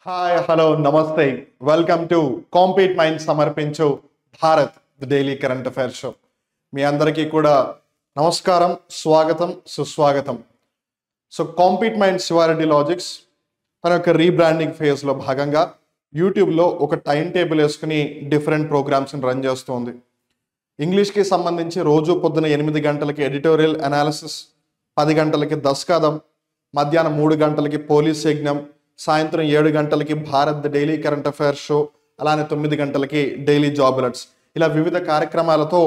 Hi hello namaste welcome to compete mind సమర్పించు Bharat the daily current affairs show. మీ అందరికీ కూడా నమస్కారం, స్వాగతం, సుస్వాగతం. So compete mind Shiva Reddy logics తన యొక్క రీబ్రాండింగ్ ఫేజ్లో భాగంగా యూట్యూబ్లో ఒక టైం టేబుల్ వేసుకుని డిఫరెంట్ ప్రోగ్రామ్స్ని రన్ చేస్తుంది. ఇంగ్లీష్కి సంబంధించి రోజు పొద్దున 8 గంటలకి ఎడిటోరియల్ అనాలిసిస్, 10 గంటలకి దస్కాదం, మధ్యాహ్నం 3 గంటలకి పోలీస్ యజ్ఞం, సాయంత్రం 7 గంటలకి Bharat daily current affairs show, అలానే 9 గంటలకి డైలీ జాబ్ అలర్ట్స్. ఇలా వివిధ కార్యక్రమాలతో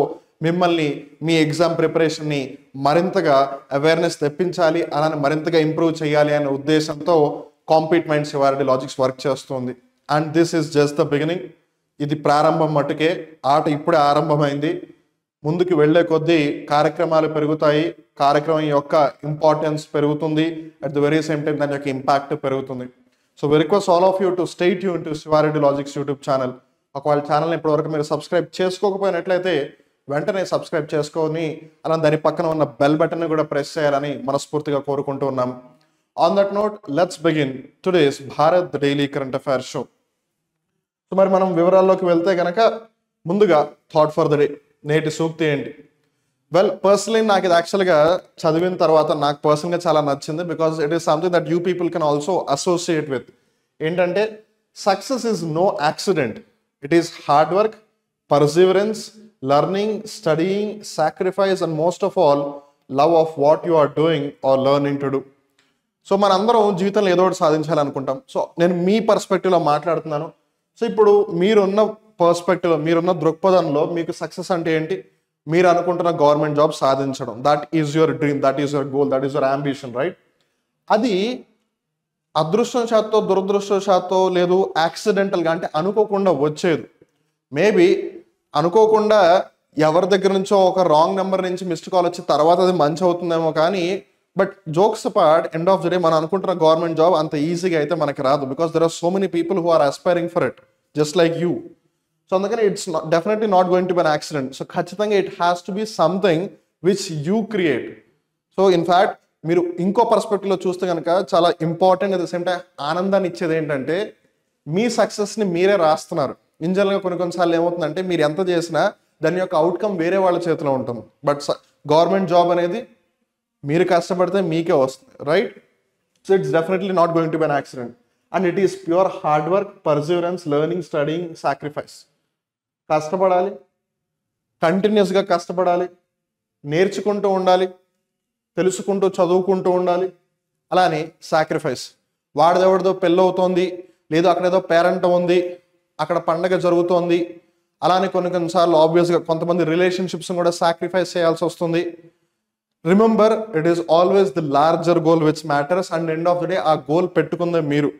మిమ్మల్ని మీ ఎగ్జామ్ ప్రిపరేషన్ని మరింతగా అవేర్నెస్ తెప్పించాలి, అలానే మరింతగా ఇంప్రూవ్ చేయాలి అనే ఉద్దేశంతో compete mind Shiva Reddy logics work చేస్తుంది. And this is just the beginning. ఇది ప్రారంభం మటుకే, ఆట ఇప్పుడే ఆరంభమైంది. ముందుకు వెళ్లే కొద్దీ కార్యక్రమాలు పెరుగుతాయి, కార్యక్రమం యొక్క ఇంపార్టెన్స్ పెరుగుతుంది, at the very same time దాని యొక్క ఇంపాక్ట్ పెరుగుతుంది. So we request all of you to stay tune to Shiva Reddy logics YouTube channel. ఒకవేళ ఛానల్ని ఇప్పటివరకు మీరు సబ్స్క్రైబ్ చేసుకోకపోయినట్లయితే వెంటనే సబ్స్క్రైబ్ చేసుకొని అలా దాని పక్కన ఉన్న బెల్ బటన్ కూడా ప్రెస్ చేయాలని మనస్ఫూర్తిగా కోరుకుంటూ ఉన్నాం. On that note let's begin today's Bharat daily current affairs show. So మరి మనం వివరాల్లోకి వెళ్తే కనుక ముందుగా థాట్ ఫర్ ద డే, నేటి సూక్తి ఏంటి? వెల్, పర్సనలీ నాకు ఇది యాక్చువల్గా చదివిన తర్వాత నాకు పర్సనల్గా చాలా నచ్చింది. Because it is something that you people can also associate with. ఏంటంటే, success is no accident, it is hard work, perseverance, learning, studying, sacrifice and most of all love of what you are doing or learning to do. So మనందరం జీవితంలో ఏదో ఒకటి సాధించాలనుకుంటాం. So నేను మీ పర్స్పెక్టివ్లో మాట్లాడుతున్నాను. So ఇప్పుడు మీరున్న perspective, మీరున్న దృక్పథంలో మీకు సక్సెస్ అంటే ఏంటి? మీరు అనుకుంటున్న గవర్నమెంట్ జాబ్ సాధించడం, that is your dream, that is your goal, that is your ambition, right? అది అదృష్టవశాత్తు, దురదృష్టవశాత్తు, లేదు యాక్సిడెంటల్గా, అంటే అనుకోకుండా వచ్చేది. మేబీ అనుకోకుండా ఎవరి దగ్గర నుంచో ఒక రాంగ్ నెంబర్ నుంచి మిస్డ్ కాల్ వచ్చి తర్వాత అది మంచి అవుతుందేమో, కానీ but jokes apart, end of the day మనం అనుకుంటున్న గవర్నమెంట్ జాబ్ అంత ఈజీగా అయితే మనకి రాదు. Because there are so many people who are aspiring for it just like you. So అందుకని it's definitely not going to be an accident. So ఖచ్చితంగా it has to be something which you create. So in fact మీరు ఇంకో పర్స్పెక్టివ్లో చూస్తే కనుక చాలా important, at the same time ఆనందాన్ని ఇచ్చేది ఏంటంటే, మీ సక్సెస్ని మీరే రాస్తున్నారు. ఇన్ జనరల్గా కొన్నిసార్లు ఏమవుతుందంటే, మీరు ఎంత చేసినా దాని యొక్క అవుట్కమ్ వేరే వాళ్ళ చేతిలో ఉంటుంది. బట్ గవర్నమెంట్ జాబ్ అనేది మీరు కష్టపడితే మీకే వస్తుంది, right? So it's definitely not going to be an accident. And it is pure hard work, Perseverance, learning, studying, sacrifice. కష్టపడాలి, కంటిన్యూస్గా కష్టపడాలి, నేర్చుకుంటూ ఉండాలి, తెలుసుకుంటూ చదువుకుంటూ ఉండాలి, అలానే సాక్రిఫైస్. వాడిదెవడిదో పెళ్ళి అవుతోంది, లేదు అక్కడేదో పేరెంట్ ఉంది, అక్కడ పండగ జరుగుతోంది, అలానే కొన్నిసార్లు ఆబ్వియస్గా కొంతమంది రిలేషన్షిప్స్ కూడా సాక్రిఫైస్ చేయాల్సి వస్తుంది. Remember, it is always the larger goal which matters. And end of the day ఆ గోల్ పెట్టుకుందే మీరు.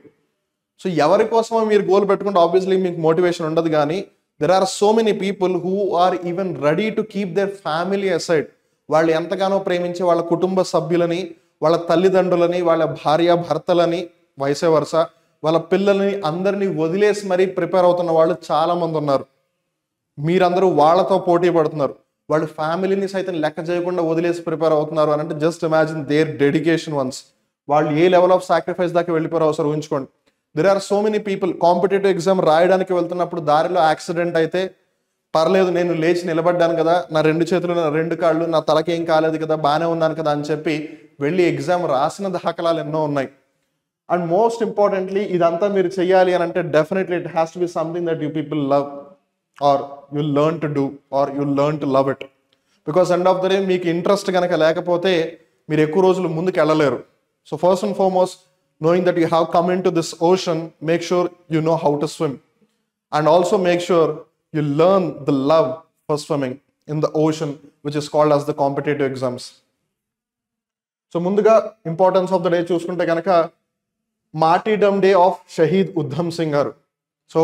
సో ఎవరి కోసమో మీరు గోల్ పెట్టుకుంటే ఆబ్వియస్లీ మీకు మోటివేషన్ ఉండదు. కానీ there are so many people who are even ready to keep their family aside. వాళ్ళు ఎంతగానో ప్రేమించే వాళ్ళ కుటుంబ సభ్యులని, వాళ్ళ తల్లిదండ్రులని, వాళ్ళ భార్య భర్తలని, వైసే వర్స, వాళ్ళ పిల్లల్ని అందరినీ వదిలేసి మరీ ప్రిపేర్ అవుతున్న వాళ్ళు చాలామంది ఉన్నారు. మీరందరూ వాళ్ళతో పోటీ పడుతున్నారు. వాళ్ళు ఫ్యామిలీని సైతం లెక్క చేయకుండా వదిలేసి ప్రిపేర్ అవుతున్నారు అని అంటే just imagine their dedication once. వాళ్ళు ఏ లెవెల్ ఆఫ్ సాక్రిఫైస్ దాకా వెళ్ళిపోయారో ఒకసారి ఊహించుకోండి. There are so many people competitive exam రాయడానికి వెళ్తున్నప్పుడు దారిలో యాక్సిడెంట్ అయితే పర్లేదు, నేను లేచి నిలబడ్డాను కదా, నా 2 చేతులు, నా 2 కాళ్ళు, నా తలకేం కాలేదు కదా, బాగానే ఉన్నాను కదా అని చెప్పి వెళ్ళి ఎగ్జామ్ రాసిన దాఖలాలు ఎన్నో ఉన్నాయి. అండ్ మోస్ట్ ఇంపార్టెంట్లీ ఇదంతా మీరు చెయ్యాలి అని అంటే definitely it has to be something that you people love or you learn to do or you learn to love it. Because end of the day మీకు ఇంట్రెస్ట్ కనుక లేకపోతే మీరు ఎక్కువ రోజులు ముందుకు వెళ్ళలేరు. So first and foremost, knowing that you have come into this ocean, make sure you know how to swim. And also make sure you learn the love for swimming in the ocean, which is called as the competitive exams. So ముందుగా importance of the day చూసుకుంటే కనుక మార్టీడమ్ day of Shaheed ఉద్ధమ్ Singh గారు. So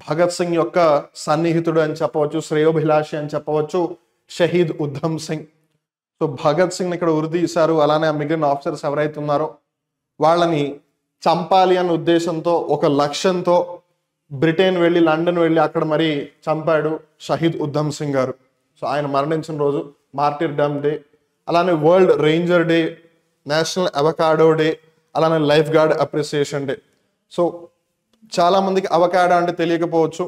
Bhagat Singh యొక్క సన్నిహితుడు అని చెప్పవచ్చు, శ్రేయోభిలాషి అని చెప్పవచ్చు షహీద్ ఉద్ధమ్ సింగ్. సో భగత్ సింగ్ ఇక్కడ ఉరి తీశారు. అలానే మిగిలిన ఆఫీసర్స్ ఎవరైతే ఉన్నారో వాళ్ళని చంపాలి అనే ఉద్దేశంతో, ఒక లక్ష్యంతో బ్రిటన్ వెళ్ళి, లండన్ వెళ్ళి అక్కడ మరి చంపాడు షహీద్ ఉద్ధమ్ సింగ్ గారు. సో ఆయన మరణించిన రోజు మార్టిర్డమ్ డే. అలానే world ranger day, national avocado day, అలానే life guard appreciation day. So చాలా మందికి అవకాడో అంటే తెలియకపోవచ్చు.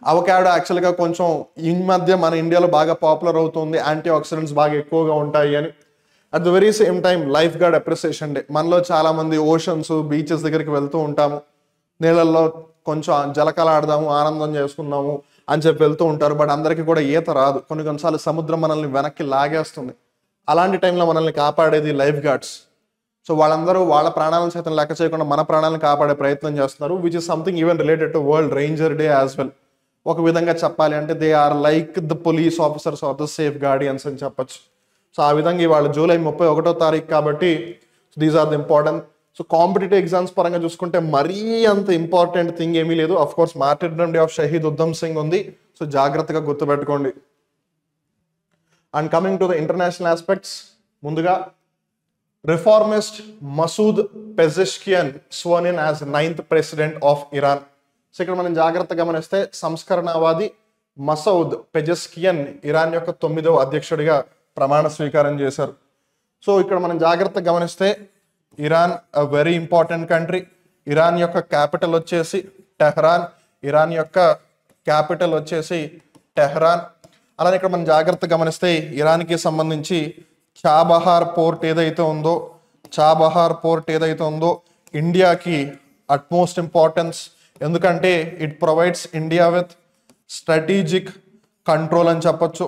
అవకాడో యాక్చువల్గా కొంచెం ఈ మధ్య మన ఇండియాలో బాగా పాపులర్ అవుతుంది, యాంటీ ఆక్సిడెంట్స్ బాగా ఎక్కువగా ఉంటాయి అని. At the very same time life guard appreciation day. మనలో చాలా మంది ఓషన్స్, బీచెస్ దగ్గరికి వెళ్తూ ఉంటాము, నీళ్ళల్లో కొంచెం జలకళ ఆడదాము, ఆనందం చేసుకుందాము అని చెప్పి వెళ్తూ ఉంటారు. బట్ అందరికీ కూడా ఈత రాదు. కొన్నిసార్లు సముద్రం మనల్ని వెనక్కి లాగేస్తుంది. అలాంటి టైంలో మనల్ని కాపాడేది లైఫ్ గార్డ్స్. సో వాళ్ళందరూ వాళ్ళ ప్రాణాలను సైతం లెక్క చేయకుండా మన ప్రాణాలను కాపాడే ప్రయత్నం చేస్తున్నారు, which is something even related to world ranger day as well. ఒక విధంగా చెప్పాలి అంటే they are like the police officers are the safe guardians అని చెప్పచ్చు. సో ఆ విధంగా ఇవాళ జూలై 31వ తారీఖు కాబట్టి these are the important. So competitive exams పరంగా చూసుకుంటే మరీ అంత ఇంపార్టెంట్ థింగ్ ఏమీ లేదు. Of course martyrdom day of Shaheed Udham Singh ఉంది, సో జాగ్రత్తగా గుర్తుపెట్టుకోండి. And coming to the international aspects, ముందుగా reformist Masoud Pezeshkian sworn in as 9th president of Iran. So ఇక్కడ మనం జాగ్రత్తగా గమనిస్తే సంస్కరణవాది మసౌద్ పెజెష్కియన్ ఇరాన్ యొక్క 9వ అధ్యక్షుడిగా ప్రమాణ స్వీకారం చేశారు. సో ఇక్కడ మనం జాగ్రత్తగా గమనిస్తే Iran a very important country. Iran యొక్క క్యాపిటల్ వచ్చేసి టెహ్రాన్. ఇరాన్ యొక్క క్యాపిటల్ వచ్చేసి టెహ్రాన్. అలానే ఇక్కడ మనం జాగ్రత్తగా గమనిస్తే ఇరాన్కి సంబంధించి చాబహార్ పోర్ట్ ఏదైతే ఉందో ఇండియాకి అట్మోస్ట్ ఇంపార్టెన్స్. ఎందుకంటే it provides India with strategic control అని చెప్పొచ్చు.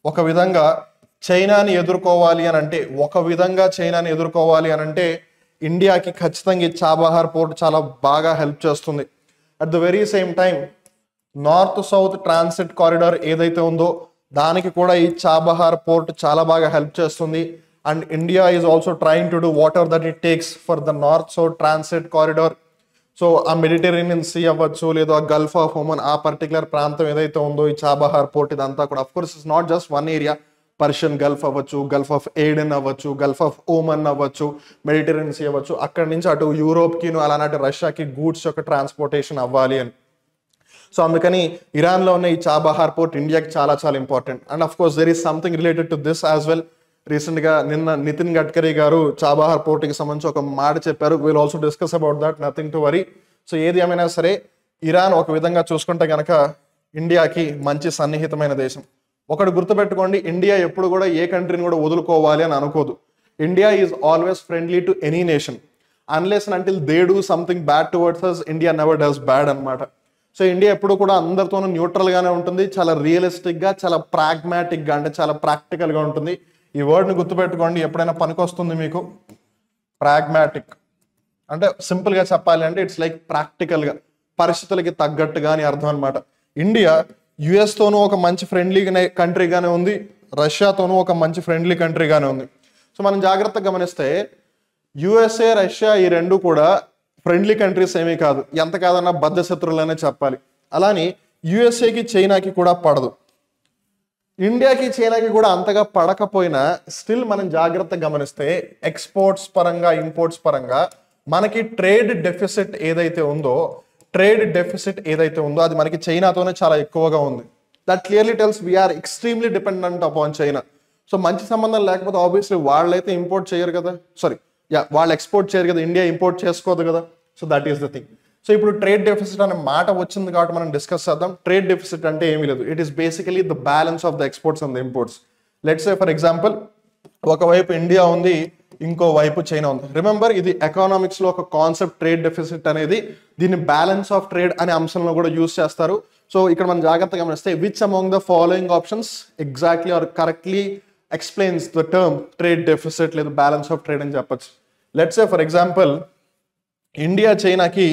ఒక విధంగా చైనాని ఎదుర్కోవాలి అని అంటే ఇండియాకి ఖచ్చితంగా ఈ చాబహార్ పోర్ట్ చాలా బాగా హెల్ప్ చేస్తుంది. At the very same time north south transit corridor ఏదైతే ఉందో దానికి కూడా ఈ చాబహార్ పోర్ట్ చాలా బాగా హెల్ప్ చేస్తుంది. And India is also trying to do what ever that it takes for the north south transit corridor. So ఆ Mediterranean see అవ్వచ్చు, లేదా గల్ఫ్ ఆఫ్ ఓమన్, ఆ పర్టికులర్ ప్రాంతం ఏదైతే ఉందో ఈ చాబహార్ పోర్ట్ ఇదంతా కూడా of course it's not just one area. Persian Gulf అవ్వచ్చు, గల్ఫ్ ఆఫ్ ఎయిడెన్ అవ్వచ్చు, గల్ఫ్ ఆఫ్ ఓమన్ అవ్వచ్చు, మెడిటరేనియన్ సీ అవ్వచ్చు. అక్కడి నుంచి అటు యూరోప్కి అలాంటి రష్యాకి గూడ్స్ యొక్క ట్రాన్స్పోర్టేషన్ అవ్వాలి అని. సో అందుకని ఇరాన్లో ఉన్న ఈ చాబహార్ పోర్ట్ ఇండియాకి చాలా చాలా important. And of course there is something related to this as well. రీసెంట్గా నిన్న నితిన్ గడ్కరీ గారు చాబహార్ పోర్ట్కి సంబంధించి ఒక మాట చెప్పారు. Will also discuss about that, nothing to worry. So ఏది ఏమైనా సరే ఇరాన్ ఒక విధంగా చూసుకుంటే కనుక ఇండియాకి మంచి సన్నిహితమైన దేశం. ఒకటి గుర్తుపెట్టుకోండి, ఇండియా ఎప్పుడు కూడా ఏ కంట్రీని కూడా వదులుకోవాలి అని అనుకోదు. India is always friendly to any nation unless and until they do something bad towards us. India never does bad అనమాట. సో ఇండియా ఎప్పుడు కూడా అందరితోనూ న్యూట్రల్ గానే ఉంటుంది, చాలా రియలిస్టిక్ గా, చాలా ప్రాగ్మాటిక్ గా, అంటే చాలా ప్రాక్టికల్ గా ఉంటుంది. ఈ వర్డ్ని గుర్తుపెట్టుకోండి, ఎప్పుడైనా పనికొస్తుంది మీకు. ప్రాగ్మాటిక్ అంటే సింపుల్ గా చెప్పాలి అంటే ఇట్స్ లైక్ ప్రాక్టికల్ గా, పరిస్థితులకి తగ్గట్టుగా అని అర్థం అనమాట. ఇండియా యుఎస్ తోనూ ఒక మంచి ఫ్రెండ్లీ కంట్రీగానే ఉంది, రష్యాతోనూ ఒక మంచి ఫ్రెండ్లీ కంట్రీగానే ఉంది. సో మనం జాగ్రత్తగా గమనిస్తే యుఎస్ఏ, రష్యా ఈ రెండు కూడా ఫ్రెండ్లీ కంట్రీస్ ఏమీ కాదు, ఎంత కాదన్నా బద్ధ శత్రువులనే చెప్పాలి. అలానే యుఎస్ఏకి చైనాకి కూడా పడదు, ఇండియాకి చైనాకి కూడా అంతగా పడకపోయినా స్టిల్ మనం జాగ్రత్తగా గమనిస్తే ఎక్స్పోర్ట్స్ పరంగా, ఇంపోర్ట్స్ పరంగా మనకి ట్రేడ్ డెఫిసిట్ ఏదైతే ఉందో అది మనకి చైనాతోనే చాలా ఎక్కువగా ఉంది. That clearly tells we are extremely dependent upon China. So మంచి సంబంధం లేకపోతే ఆబ్వియస్లీ వాళ్ళైతే ఇంపోర్ట్ చేయరు కదా, వాళ్ళు ఎక్స్పోర్ట్ చేయరు కదా, ఇండియా ఇంపోర్ట్ చేసుకోదు కదా. So that is the thing. So ఇప్పుడు ట్రేడ్ డెఫిసిట్ అనే మాట వచ్చింది కాబట్టి మనం డిస్కస్ చేద్దాం. ట్రేడ్ డెఫిసిట్ అంటే ఏమీ లేదు, it is basically the balance of the exports and the imports. Let's say for example ఒకవైపు ఇండియా ఉంది, ఇంకో వైపు చైనా ఉంది. రిమెంబర్, ఇది ఎకనామిక్స్ లో ఒక కాన్సెప్ట్ ట్రేడ్ డెఫిసిట్ అనేది. దీన్ని బ్యాలెన్స్ ఆఫ్ ట్రేడ్ అనే అంశంలో కూడా యూజ్ చేస్తారు. సో ఇక్కడ మనం జాగ్రత్తగా గమనిస్తే which among the following options exactly or correctly explains the term trade deficit లేదా బ్యాలెన్స్ ఆఫ్ ట్రేడ్ అని చెప్పచ్చు. Let's say for example India చైనాకి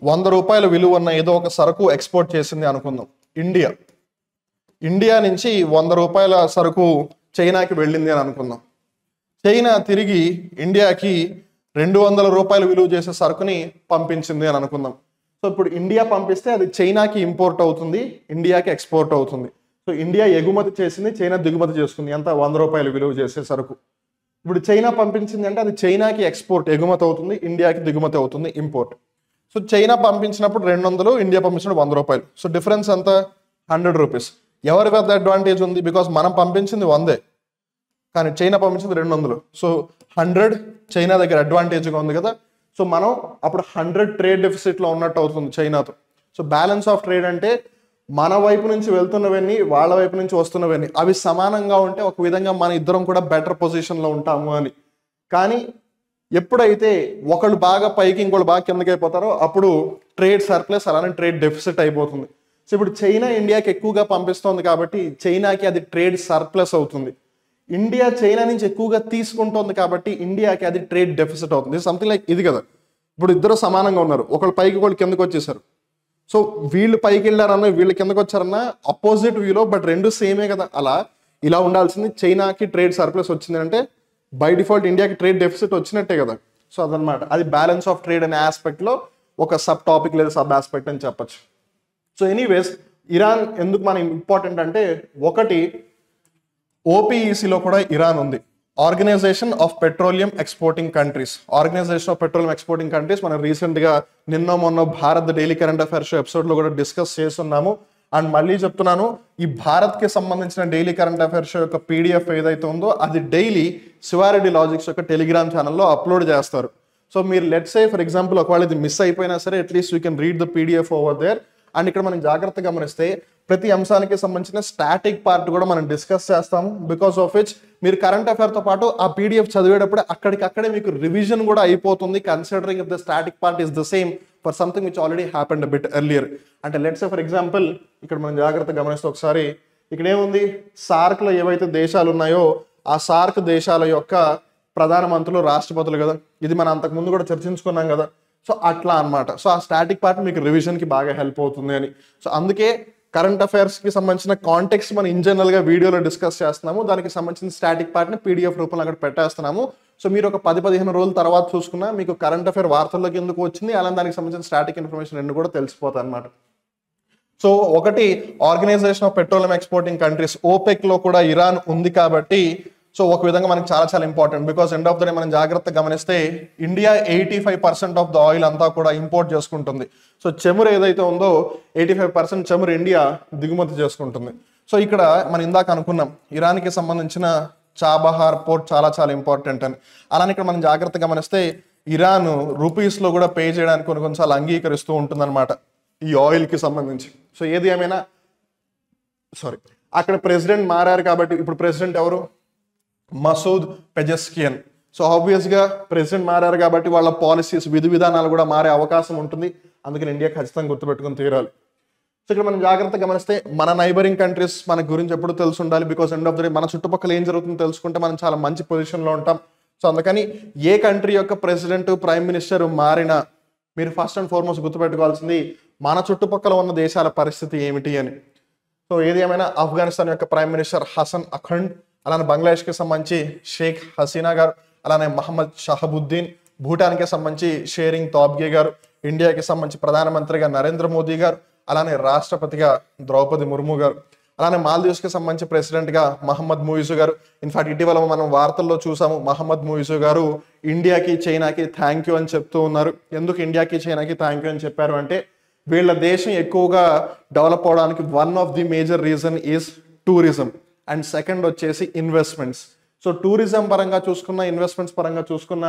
100 రూపాయల విలువ ఉన్న ఏదో ఒక సరుకు ఎక్స్పోర్ట్ చేసింది అనుకుందాం. ఇండియా నుంచి 100 రూపాయల సరుకు చైనాకి వెళ్ళింది అని అనుకుందాం. చైనా తిరిగి ఇండియాకి 200 రూపాయలు విలువ చేసే సరుకుని పంపించింది అని అనుకుందాం. సో ఇప్పుడు ఇండియా పంపిస్తే అది చైనాకి ఇంపోర్ట్ అవుతుంది, ఇండియాకి ఎక్స్పోర్ట్ అవుతుంది. సో ఇండియా ఎగుమతి చేసింది, చైనా దిగుమతి చేసుకుంది, ఎంత 100 రూపాయలు విలువ చేసే సరుకు. ఇప్పుడు చైనా పంపించింది అంటే అది చైనాకి ఎక్స్పోర్ట్ ఎగుమతి అవుతుంది, ఇండియాకి దిగుమతి అవుతుంది ఇంపోర్ట్. సో చైనా పంపించినప్పుడు 200, ఇండియా పంపించినప్పుడు 100 రూపాయలు. సో డిఫరెన్స్ అంతా 100 రూపీస్. ఎవరి వద్ద అడ్వాంటేజ్ ఉంది? బికాస్ మనం పంపించింది 100 కానీ చైనా పంపించింది 200. సో 100 చైనా దగ్గర అడ్వాంటేజ్గా ఉంది కదా. సో మనం అప్పుడు 100 ట్రేడ్ డెఫిసిట్లో ఉన్నట్టు అవుతుంది చైనాతో. సో బ్యాలెన్స్ ఆఫ్ ట్రేడ్ అంటే మన వైపు నుంచి వెళ్తున్నవన్నీ వాళ్ళ వైపు నుంచి వస్తున్నవన్నీ అవి సమానంగా ఉంటే ఒక విధంగా మన ఇద్దరం కూడా బెటర్ పొజిషన్లో ఉంటాము అని. కానీ ఎప్పుడైతే ఒకళ్ళు బాగా పైకి ఇంకోళ్ళు బాగా కిందకి అయిపోతారో అప్పుడు ట్రేడ్ సర్ప్లస్ అలానే ట్రేడ్ డెఫిసిట్ అయిపోతుంది. సో ఇప్పుడు చైనా ఇండియాకి ఎక్కువగా పంపిస్తోంది కాబట్టి చైనాకి అది ట్రేడ్ సర్ప్లస్ అవుతుంది. ఇండియా చైనా నుంచి ఎక్కువగా తీసుకుంటోంది కాబట్టి ఇండియాకి అది ట్రేడ్ డెఫిసిట్ అవుతుంది. సంథింగ్ లైక్ ఇది కదా, ఇప్పుడు ఇద్దరు సమానంగా ఉన్నారు, ఒకళ్ళు పైకి ఒకళ్ళు కిందకు వచ్చేసారు. సో వీళ్ళు పైకి వెళ్ళారన్న వీళ్ళు కిందకు వచ్చారన్న అపోజిట్ వ్యూలో, బట్ రెండు సేమే కదా. అలా ఇలా ఉండాల్సింది. చైనాకి ట్రేడ్ సర్ప్లస్ వచ్చింది అంటే బై డిఫాల్ట్ ఇండియాకి ట్రేడ్ డెఫిసిట్ వచ్చినట్టే కదా. సో అదనమాట, అది బ్యాలెన్స్ ఆఫ్ ట్రేడ్ అనే ఆస్పెక్ట్లో ఒక సబ్ టాపిక్ లేదా సబ్ ఆస్పెక్ట్ అని చెప్పచ్చు. సో ఎనీవేస్, ఇరాన్ ఎందుకు మనకి ఇంపార్టెంట్ అంటే, ఒకటి ఓపీఈసీలో కూడా ఇరాన్ ఉంది, organization of petroleum exporting countries. Organization of petroleum exporting countries మనం రీసెంట్గా నిన్న మొన్న భారత్ డైలీ కరెంట్ అఫైర్స్ ఎపిసోడ్లో కూడా డిస్కస్ చేస్తున్నాము. అండ్ మళ్ళీ చెప్తున్నాను, ఈ భారత్కి సంబంధించిన డైలీ కరెంట్ అఫైర్స్ యొక్క పీడిఎఫ్ ఏదైతే ఉందో అది డైలీ శివారెడ్డి లాజిక్స్ యొక్క టెలిగ్రామ్ ఛానల్లో అప్లోడ్ చేస్తారు. సో మీరు లెట్స్ సే ఫర్ ఎగ్జాంపుల్ ఒకవేళ ఇది మిస్ అయిపోయినా సరే at least you can read the PDF over there. And ఇక్కడ మనం జాగ్రత్తగా గమనిస్తే ప్రతి అంశానికి సంబంధించిన స్టాటిక్ పార్ట్ కూడా మనం డిస్కస్ చేస్తాము. బికాస్ ఆఫ్ విచ్ మీరు కరెంట్ అఫైర్తో పాటు ఆ పీడిఎఫ్ చదివేటప్పుడు అక్కడికక్కడే మీకు రివిజన్ కూడా అయిపోతుంది, considering if the static part is the same for something which already happened bit earlier. అంటే లెట్స్ సే ఫర్ ఎగ్జాంపుల్ ఇక్కడ మనం జాగ్రత్తగా గమనిస్తే ఒకసారి ఇక్కడ ఏముంది, సార్క్లో ఏవైతే దేశాలు ఉన్నాయో ఆ సార్క్ దేశాల యొక్క ప్రధానమంత్రులు రాష్ట్రపతులు కదా, ఇది మనం అంతకుముందు కూడా చర్చించుకున్నాం కదా. సో అట్లా అనమాట. సో ఆ స్టాటిక్ పార్ట్ మీకు రివిజన్కి బాగా హెల్ప్ అవుతుంది అని. సో అందుకే కరెంట్ అఫైర్స్కి సంబంధించిన కాంటెక్స్ట్ మనం ఇన్ జనరల్గా వీడియోలో డిస్కస్ చేస్తున్నాము, దానికి సంబంధించిన స్టాటిక్ పార్ట్ని పీడిఎఫ్ రూపంలో అక్కడ పెట్టేస్తున్నాము. సో మీరు ఒక 10-15 రోజుల తర్వాత చూసుకున్నా మీకు కరెంట్ అఫైర్ వార్తల్లోకి ఎందుకు వచ్చింది, అలానే దానికి సంబంధించిన స్టాటిక్ ఇన్ఫర్మేషన్ రెండు కూడా తెలిసిపోతాయి అనమాట. సో ఒకటి organization of petroleum exporting countries, ఓపెక్లో కూడా ఇరాన్ ఉంది కాబట్టి సో ఒక విధంగా మనకి చాలా చాలా important. Because end of the day మనం జాగ్రత్తగా గమనిస్తే ఇండియా 85% ఆఫ్ ద ఆయిల్ అంతా కూడా ఇంపోర్ట్ చేసుకుంటుంది. సో చమురు ఏదైతే ఉందో 85% చమురు ఇండియా దిగుమతి చేసుకుంటుంది. సో ఇక్కడ మనం ఇందాక అనుకున్నాం ఇరాన్కి సంబంధించిన చాబహార్ పోర్ట్ చాలా చాలా ఇంపార్టెంట్ అని. అలానే ఇక్కడ మనం జాగ్రత్తగా గమనిస్తే ఇరాన్ రూపీస్లో కూడా పే చేయడానికి కొన్నిసార్లు అంగీకరిస్తూ ఉంటుందన్నమాట ఈ ఆయిల్కి సంబంధించి. సో ఏది ఏమైనా అక్కడ ప్రెసిడెంట్ మారారు కాబట్టి ఇప్పుడు ప్రెసిడెంట్ ఎవరు, మసూద్ పెజెస్కియన్. సో ఆబ్వియస్గా ప్రెసిడెంట్ మారారు కాబట్టి వాళ్ళ పాలసీస్ విధి విధానాలు కూడా మారే అవకాశం ఉంటుంది. అందుకని ఇండియా ఖచ్చితంగా గుర్తుపెట్టుకుని తీరాలి. సో ఇక్కడ మనం జాగ్రత్తగా గమనిస్తే మన నైబరింగ్ కంట్రీస్ మన గురించి ఎప్పుడు తెలిసి ఉండాలి. Because end of the day మన చుట్టుపక్కల ఏం జరుగుతుందో తెలుసుకుంటే మనం చాలా మంచి పొజిషన్లో ఉంటాం. సో అందుకని ఏ కంట్రీ యొక్క ప్రెసిడెంట్ ప్రైమ్ మినిస్టర్ మారినా మీరు ఫస్ట్ అండ్ ఫార్మోస్ట్ గుర్తుపెట్టుకోవాల్సింది మన చుట్టుపక్కల ఉన్న దేశాల పరిస్థితి ఏమిటి అని. సో ఏది ఏమైనా ఆఫ్ఘనిస్తాన్ యొక్క ప్రైమ్ మినిస్టర్ హసన్ అఖండ్, అలానే బంగ్లాదేశ్కి సంబంధించి షేక్ హసీనా గారు, అలానే మహమ్మద్ షహబుద్దీన్, భూటాన్కి సంబంధించి షేరింగ్ తాబ్గే గారు, ఇండియాకి సంబంధించి ప్రధానమంత్రిగా నరేంద్ర మోదీ గారు, అలానే రాష్ట్రపతిగా ద్రౌపది ముర్ము గారు, అలానే మాల్దీవ్స్కి సంబంధించి ప్రెసిడెంట్గా మహమ్మద్ ముయిజు గారు. ఇన్ఫాక్ట్ ఇటీవల మనం వార్తల్లో చూసాము మహమ్మద్ ముయిజు గారు ఇండియాకి చైనాకి థ్యాంక్ యూ అని చెప్తూ ఉన్నారు. ఎందుకు ఇండియాకి చైనాకి థ్యాంక్ యూ అని చెప్పారు అంటే వీళ్ళ దేశం ఎక్కువగా డెవలప్ అవడానికి one of the major reason is tourism and second వచ్చేసి ఇన్వెస్ట్మెంట్స్. సో టూరిజం పరంగా చూసుకున్న, ఇన్వెస్ట్మెంట్స్ పరంగా చూసుకున్న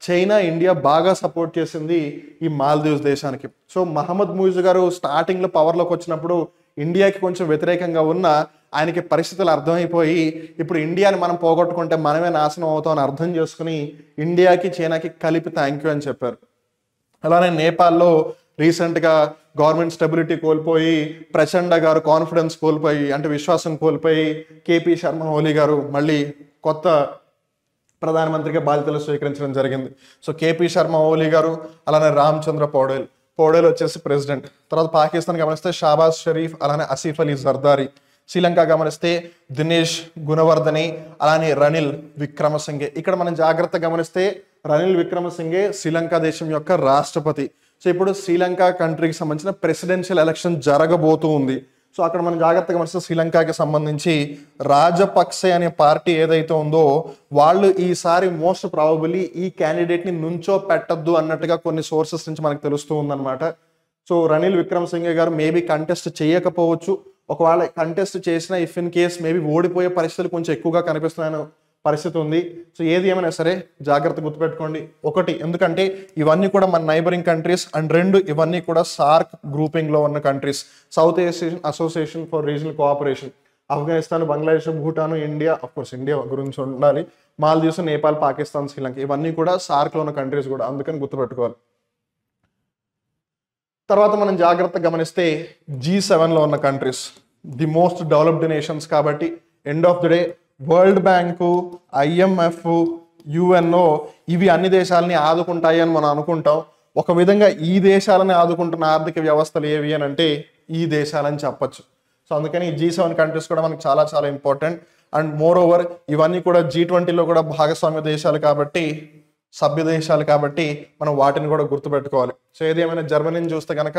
చైనా ఇండియా బాగా సపోర్ట్ చేసింది ఈ మాల్దీవ్స్ దేశానికి. సో మహమ్మద్ ముయిజు గారు స్టార్టింగ్లో పవర్లోకి వచ్చినప్పుడు ఇండియాకి కొంచెం వ్యతిరేకంగా ఉన్న ఆయనకి పరిస్థితులు అర్థమైపోయి ఇప్పుడు ఇండియాని మనం పోగొట్టుకుంటే మనమే నాశనం అవుతామని అర్థం చేసుకుని ఇండియాకి చైనాకి కలిపి థ్యాంక్ యూ అని చెప్పారు. అలానే నేపాల్లో రీసెంట్గా గవర్నమెంట్ స్టెబిలిటీ కోల్పోయి ప్రచండ గారు కాన్ఫిడెన్స్ కోల్పోయి అంటే విశ్వాసం కోల్పోయి కేపీ శర్మ ఓలీ గారు మళ్ళీ కొత్త ప్రధానమంత్రిగా బాధ్యతలు స్వీకరించడం జరిగింది. సో కేపీ శర్మ ఓలీ గారు, అలానే రామచంద్ర పౌడేల్ వచ్చేసి ప్రెసిడెంట్. తర్వాత పాకిస్తాన్ గమనిస్తే షాబాజ్ షరీఫ్, అలానే ఆసిఫ్ అలీ జర్దారీ. శ్రీలంక గమనిస్తే దినేష్ గుణవర్ధని, అలానే రనిల్ విక్రమసింఘే. ఇక్కడ మనం జాగ్రత్త గమనిస్తే రనిల్ విక్రమసింఘే శ్రీలంక దేశం యొక్క రాష్ట్రపతి. సో ఇప్పుడు శ్రీలంక కంట్రీకి సంబంధించిన ప్రెసిడెన్షియల్ ఎలక్షన్ జరగబోతూ ఉంది. సో అక్కడ మనం జాగ్రత్తగా గమనిస్తే శ్రీలంకకి సంబంధించి రాజపక్సే అనే పార్టీ ఏదైతే ఉందో వాళ్ళు ఈసారి మోస్ట్ ప్రాబబుల్లీ ఈ క్యాండిడేట్ని నుంచో పెట్టద్దు అన్నట్టుగా కొన్ని సోర్సెస్ నుంచి మనకు తెలుస్తూ ఉందన్నమాట. సో రనిల్ విక్రమసింఘే గారు మేబీ కంటెస్ట్ చేయకపోవచ్చు. ఒకవేళ కంటెస్ట్ చేసినా ఇఫ్ ఇన్ కేస్ మేబీ ఓడిపోయే పరిస్థితులు కొంచెం ఎక్కువగా కనిపిస్తున్నాయని పరిస్థితి ఉంది. సో ఏది ఏమైనా సరే జాగ్రత్త గుర్తుపెట్టుకోండి. ఒకటి, ఎందుకంటే ఇవన్నీ కూడా మన నైబరింగ్ కంట్రీస్, అండ్ రెండు, ఇవన్నీ కూడా సార్క్ గ్రూపింగ్లో ఉన్న countries, south Asian association for regional cooperation. Afghanistan, Bangladesh, Bhutan, India, of course India గురించి ఉండాలి, మాల్దీవ్స్, నేపాల్, పాకిస్తాన్, శ్రీలంక, ఇవన్నీ కూడా సార్క్లో ఉన్న కంట్రీస్ కూడా, అందుకని గుర్తుపెట్టుకోవాలి. తర్వాత మనం జాగ్రత్త గమనిస్తే G7లో ఉన్న countries the most developed nations కాబట్టి end of the day world bank, IMF, UNO ఇవి అన్ని దేశాలని ఆదుకుంటాయి అని మనం అనుకుంటాం. ఒక విధంగా ఈ దేశాలని ఆదుకుంటున్న ఆర్థిక వ్యవస్థలు ఏవి అని అంటే ఈ దేశాలని చెప్పచ్చు. సో అందుకని G7 కంట్రీస్ కూడా మనకి చాలా చాలా ఇంపార్టెంట్. అండ్ మోర్ ఓవర్ ఇవన్నీ కూడా G20లో కూడా భాగస్వామ్య దేశాలు కాబట్టి, సభ్య దేశాలు కాబట్టి మనం వాటిని కూడా గుర్తుపెట్టుకోవాలి. సో ఏది ఏమైనా జర్మనీని చూస్తే కనుక